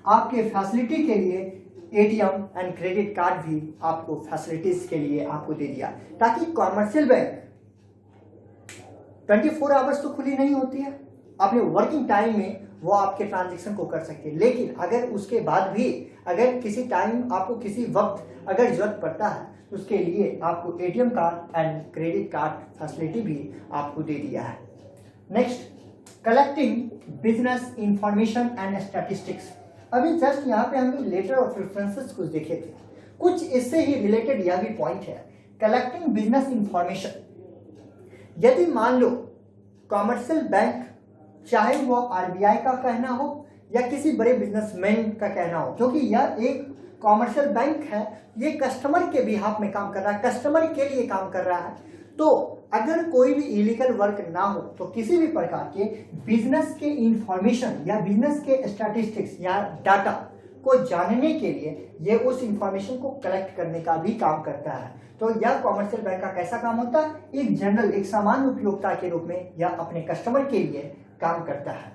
आपके फैसिलिटी के लिए एटीएम एंड क्रेडिट कार्ड भी आपको फैसिलिटीज के लिए आपको दे दिया, ताकि कॉमर्शियल बैंक 24 आवर्स तो खुली नहीं होती है, अपने वर्किंग टाइम में वो आपके ट्रांजेक्शन को कर सकते हैं। लेकिन अगर उसके बाद भी अगर किसी टाइम आपको किसी वक्त अगर जरूरत पड़ता है तो उसके लिए आपको ATM card and credit card facility भी आपको दे दिया है। Next, collecting business information and statistics. अभी जस्ट यहाँ पे हमने लेटर ऑफ रेफरेंसेस कुछ देखे थे, कुछ इससे ही रिलेटेड यह भी पॉइंट है, कलेक्टिंग बिजनेस इंफॉर्मेशन। यदि मान लो कॉमर्शियल बैंक, चाहे वो आरबीआई का कहना हो या किसी बड़े बिजनेसमैन का कहना हो, क्योंकि यह एक कॉमर्शियल बैंक है, ये कस्टमर के बिहाफ में काम कर रहा है, कस्टमर के लिए काम कर रहा है, तो अगर कोई भी इलीगल वर्क ना हो तो किसी भी प्रकार के बिजनेस के इंफॉर्मेशन या बिजनेस के स्टैटिस्टिक्स या डाटा को जानने के लिए ये उस इंफॉर्मेशन को कलेक्ट करने का भी काम करता है। तो यह कॉमर्शियल बैंक का कैसा काम होता है, एक जनरल, एक सामान्य उपयोगिता के रूप में यह अपने कस्टमर के लिए काम करता है।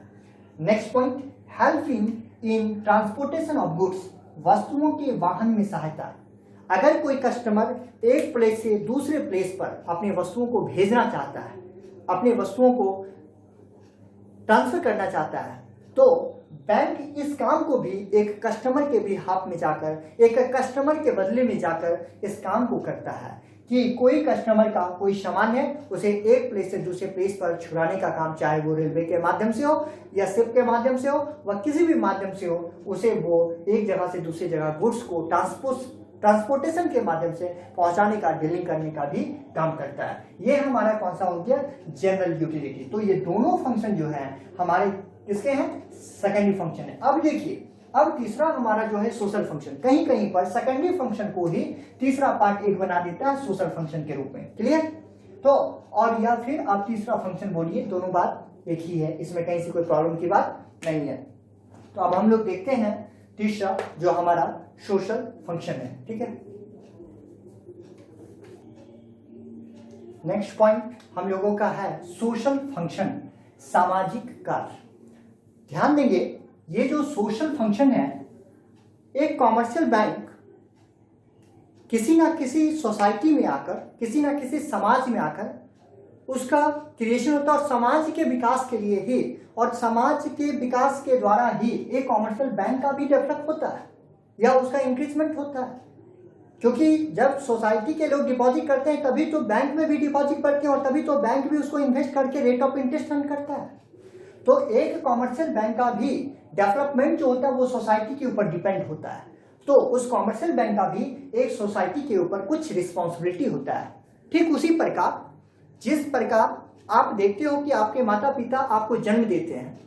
Next point, helping in transportation of goods, वस्तुओं के वाहन में सहायता। अगर कोई कस्टमर एक प्लेस से दूसरे प्लेस पर अपने वस्तुओं को भेजना चाहता है, अपने वस्तुओं को ट्रांसफर करना चाहता है, तो बैंक इस काम को भी एक कस्टमर के भी हाथ में जाकर, एक कस्टमर के बदले में जाकर इस काम को करता है कि कोई कस्टमर का कोई सामान है, उसे एक प्लेस से दूसरे प्लेस पर छुड़ाने का काम, चाहे वो रेलवे के माध्यम से हो या शिप के माध्यम से हो व किसी भी माध्यम से हो, उसे वो एक जगह से दूसरी जगह गुड्स को ट्रांसपोर्टेशन के माध्यम से पहुंचाने का, डीलिंग करने का भी काम करता है। ये हमारा कौन सा हो गया, जनरल यूटिलिटी। तो ये दोनों फंक्शन जो है हमारे किसके हैं, सेकेंडरी फंक्शन है। अब देखिए, अब तीसरा हमारा जो है सोशल फंक्शन, कहीं कहीं पर सेकेंडरी फंक्शन को ही तीसरा पार्ट एक बना देता है सोशल फंक्शन के रूप में। क्लियर? तो और या फिर आप तीसरा फंक्शन बोलिए, दोनों बात एक ही है, इसमें कहीं से कोई प्रॉब्लम की बात नहीं है। तो अब हम लोग देखते हैं तीसरा जो हमारा सोशल फंक्शन है। ठीक है, नेक्स्ट पॉइंट हम लोगों का है सोशल फंक्शन, सामाजिक कार्य। ध्यान देंगे, ये जो सोशल फंक्शन है, एक कॉमर्शियल बैंक किसी ना किसी सोसाइटी में आकर, किसी ना किसी समाज में आकर उसका क्रिएशन होता है, और समाज के विकास के लिए ही, और समाज के विकास के द्वारा ही एक कॉमर्शियल बैंक का भी डेवलप होता है या उसका इंक्रीजमेंट होता है। क्योंकि जब सोसाइटी के लोग डिपॉजिट करते हैं तभी तो बैंक में भी डिपॉजिट करते हैं और तभी तो बैंक भी उसको इन्वेस्ट करके रेट ऑफ इंटरेस्ट अर्न करता है। तो एक कॉमर्शियल बैंक का भी डेवलपमेंट जो होता है वो सोसाइटी के ऊपर डिपेंड होता है। तो उस कॉमर्शियल बैंक का भी एक सोसाइटी के ऊपर कुछ रिस्पॉन्सिबिलिटी होता है। ठीक उसी प्रकार जिस प्रकार आप देखते हो कि आपके माता पिता आपको जन्म देते हैं,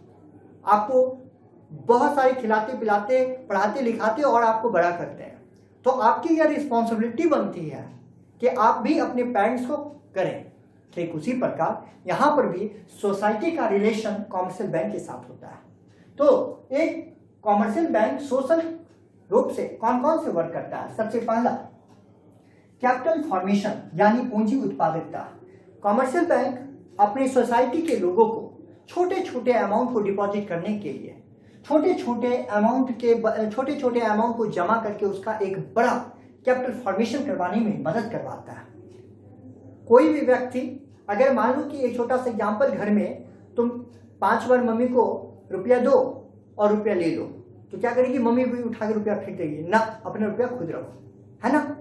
आपको बहुत सारे खिलाते पिलाते पढ़ाते लिखाते और आपको बड़ा करते हैं, तो आपकी यह रिस्पॉन्सिबिलिटी बनती है कि आप भी अपने पेरेंट्स को करें। ठीक उसी प्रकार यहाँ पर भी सोसाइटी का रिलेशन कॉमर्शियल बैंक के साथ होता है। तो एक कॉमर्शियल बैंक सोशल रूप से कौन कौन से वर्क करता है? सबसे पहला कैपिटल फॉर्मेशन यानी पूंजी उत्पादकता। कॉमर्शियल बैंक अपनी सोसाइटी के लोगों को छोटे छोटे अमाउंट को डिपॉजिट करने के लिए छोटे छोटे अमाउंट को जमा करके उसका एक बड़ा कैपिटल फॉर्मेशन करवाने में मदद करवाता है। कोई भी व्यक्ति अगर मान लो कि एक छोटा सा एग्जाम्पल, घर में तुम 5 बार मम्मी को रुपया दो और रुपया ले लो, तो क्या करेगी? मम्मी भी उठा के रुपया फेंक देगी ना, अपना रुपया खुद रखो, है ना।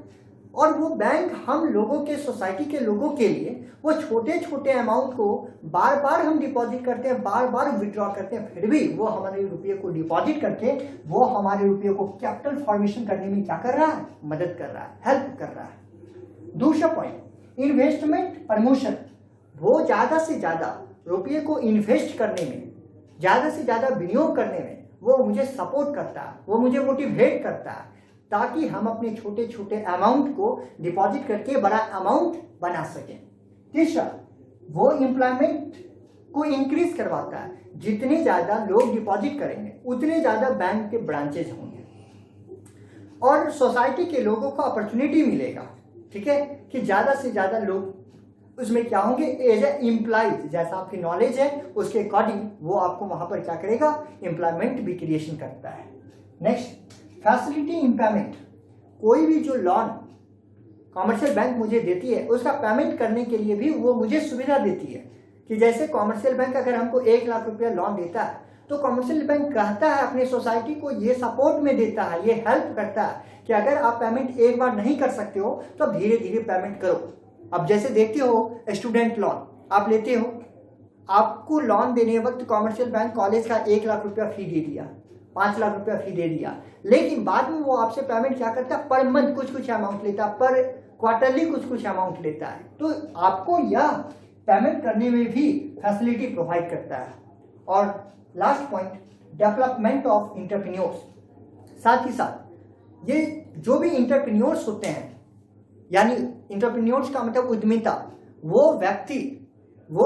और वो बैंक हम लोगों के सोसाइटी के लोगों के लिए वो छोटे छोटे अमाउंट को बार बार हम डिपॉजिट करते हैं, बार बार विड्रॉ करते हैं, फिर भी वो हमारे रुपये को डिपॉजिट करके वो हमारे रुपये को कैपिटल फॉर्मेशन करने में क्या कर रहा है? मदद कर रहा है, हेल्प कर रहा है। दूसरा पॉइंट इन्वेस्टमेंट प्रमोशन। वो ज्यादा से ज्यादा रुपये को इन्वेस्ट करने में, ज्यादा से ज्यादा विनियोग करने में वो मुझे सपोर्ट करता है, वो मुझे मोटिवेट करता है ताकि हम अपने छोटे छोटे अमाउंट को डिपॉजिट करके बड़ा अमाउंट बना सकें। तीसरा, वो एम्प्लॉयमेंट को इंक्रीज करवाता है। जितने ज्यादा लोग डिपॉजिट करेंगे उतने ज्यादा बैंक के ब्रांचेज होंगे और सोसाइटी के लोगों को अपॉर्चुनिटी मिलेगा, ठीक है, कि ज्यादा से ज्यादा लोग उसमें क्या होंगे? एज ए एम्प्लॉइज, जैसा आपकी नॉलेज है उसके अकॉर्डिंग वो आपको वहां पर क्या करेगा? एम्प्लॉयमेंट भी क्रिएशन करता है। Next, facility in payment. कोई भी जो लोन कॉमर्शियल बैंक मुझे देती है उसका पेमेंट करने के लिए भी वो मुझे सुविधा देती है कि जैसे कॉमर्शियल बैंक अगर हमको 1 लाख रुपया लोन देता है तो कॉमर्शियल बैंक कहता है अपने सोसाइटी को ये सपोर्ट में देता है, ये हेल्प करता है कि अगर आप पेमेंट एक बार नहीं कर सकते हो तो धीरे धीरे पेमेंट करो। अब जैसे देखते हो स्टूडेंट लोन आप लेते हो, आपको लोन देने वक्त कॉमर्शियल बैंक कॉलेज का 1 लाख रुपया फी दे दिया, 5 लाख रुपया फी दे दिया, लेकिन बाद में वो आपसे पेमेंट क्या करता है? पर मंथ कुछ कुछ अमाउंट लेता है, पर क्वार्टरली कुछ कुछ अमाउंट लेता है। तो आपको यह पेमेंट करने में भी फैसिलिटी प्रोवाइड करता है। और last point, development of entrepreneurs. साथ ही साथ ये जो भी इंटरप्रेन्योर्स होते हैं, यानी इंटरप्रेन्योर्स का मतलब उद्यमिता, वो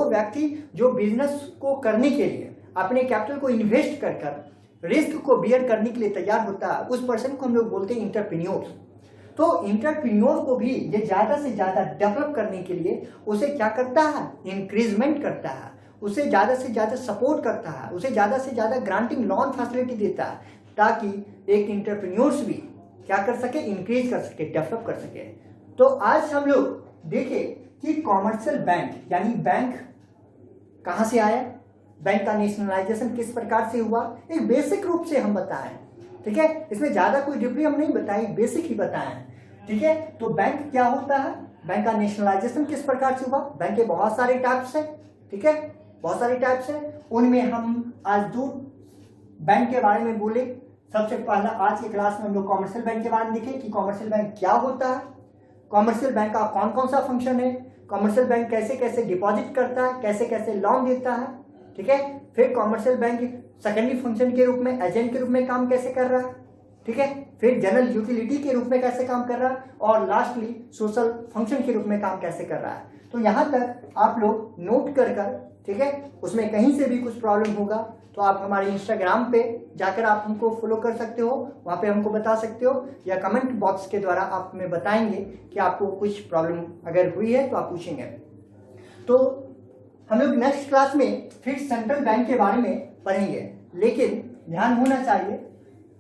व्यक्ति जो बिजनेस को करने के लिए अपने कैपिटल को इन्वेस्ट कर रिस्क को बियर करने के लिए तैयार होता है, उस पर्सन को हम लोग बोलते हैं इंटरप्रेन्योर। तो इंटरप्रेन्योर को भी ये ज्यादा से ज्यादा डेवलप करने के लिए उसे क्या करता है? इंक्रीजमेंट करता है, उसे ज्यादा से ज्यादा सपोर्ट करता है, उसे ज्यादा से ज्यादा ग्रांटिंग लोन फैसिलिटी देता है ताकि एक इंटरप्रेन्योर्स भी क्या कर सके? इंक्रीज कर सके, डेवलप कर सके। तो आज हम लोग देखें कि कॉमर्शियल बैंक यानी बैंक कहां से आया, बैंक का नेशनलाइजेशन किस प्रकार से हुआ, एक बेसिक रूप से हम बताएं, ठीक है। इसमें ज्यादा कोई डीपली हम नहीं बताएं, बेसिक ही बताएं, ठीक है। तो बैंक क्या होता है, बैंक का नेशनलाइजेशन किस प्रकार से हुआ, बैंक के बहुत सारे टाइप्स है, ठीक है, बहुत सारे टाइप्स है। उनमें हम आज 2 बैंक के बारे में बोले। सबसे पहला आज की क्लास में हम लोग कॉमर्शियल बैंक के बारे में देखें कि कॉमर्शियल बैंक क्या होता है, कॉमर्शियल बैंक का कौन कौन सा फंक्शन है, कॉमर्शियल बैंक कैसे कैसे डिपॉजिट करता है, कैसे कैसे लोन देता है, ठीक है। फिर कॉमर्शियल बैंक सेकेंडरी फंक्शन के रूप में एजेंट के रूप में काम कैसे कर रहा है, ठीक है। फिर जनरल यूटिलिटी के रूप में कैसे काम कर रहा है और लास्टली सोशल फंक्शन के रूप में काम कैसे कर रहा है। तो यहाँ तक आप लोग नोट कर, ठीक है। उसमें कहीं से भी कुछ प्रॉब्लम होगा तो आप हमारे इंस्टाग्राम पे जाकर आप हमको फॉलो कर सकते हो, वहाँ पे हमको बता सकते हो, या कमेंट बॉक्स के द्वारा आप हमें बताएंगे कि आपको कुछ प्रॉब्लम अगर हुई है तो आप पूछेंगे। तो हम लोग नेक्स्ट क्लास में फिर सेंट्रल बैंक के बारे में पढ़ेंगे, लेकिन ध्यान होना चाहिए,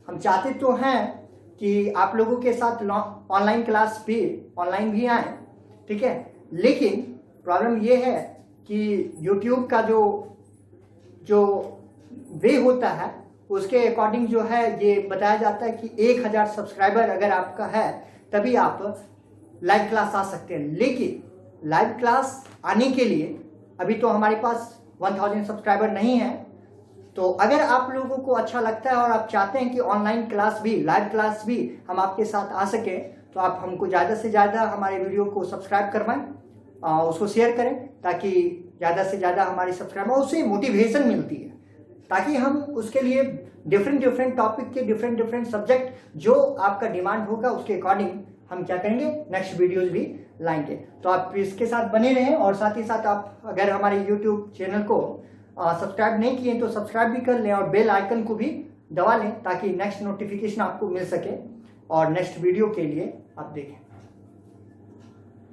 हम चाहते तो हैं कि आप लोगों के साथ ऑनलाइन क्लास भी ऑनलाइन भी आए, ठीक है, लेकिन प्रॉब्लम ये है कि यूट्यूब का जो वे होता है उसके अकॉर्डिंग जो है ये बताया जाता है कि 1000 सब्सक्राइबर अगर आपका है तभी आप लाइव क्लास आ सकते हैं। लेकिन लाइव क्लास आने के लिए अभी तो हमारे पास 1000 सब्सक्राइबर नहीं है। तो अगर आप लोगों को अच्छा लगता है और आप चाहते हैं कि ऑनलाइन क्लास भी, लाइव क्लास भी हम आपके साथ आ सके, तो आप हमको ज़्यादा से ज़्यादा हमारे वीडियो को सब्सक्राइब करवाएं, उसको शेयर करें, ताकि ज़्यादा से ज़्यादा हमारी सब्सक्राइबर, उससे मोटिवेशन मिलती है, ताकि हम उसके लिए डिफरेंट टॉपिक के डिफरेंट सब्जेक्ट जो आपका डिमांड होगा उसके अकॉर्डिंग हम क्या करेंगे, नेक्स्ट वीडियोज भी लाएंगे। तो आप इसके साथ बने रहें, और साथ ही साथ आप अगर हमारे यूट्यूब चैनल को सब्सक्राइब नहीं किए तो सब्सक्राइब भी कर लें और बेल आइकन को भी दबा लें, ताकि नेक्स्ट नोटिफिकेशन आपको मिल सके और नेक्स्ट वीडियो के लिए आप देखें।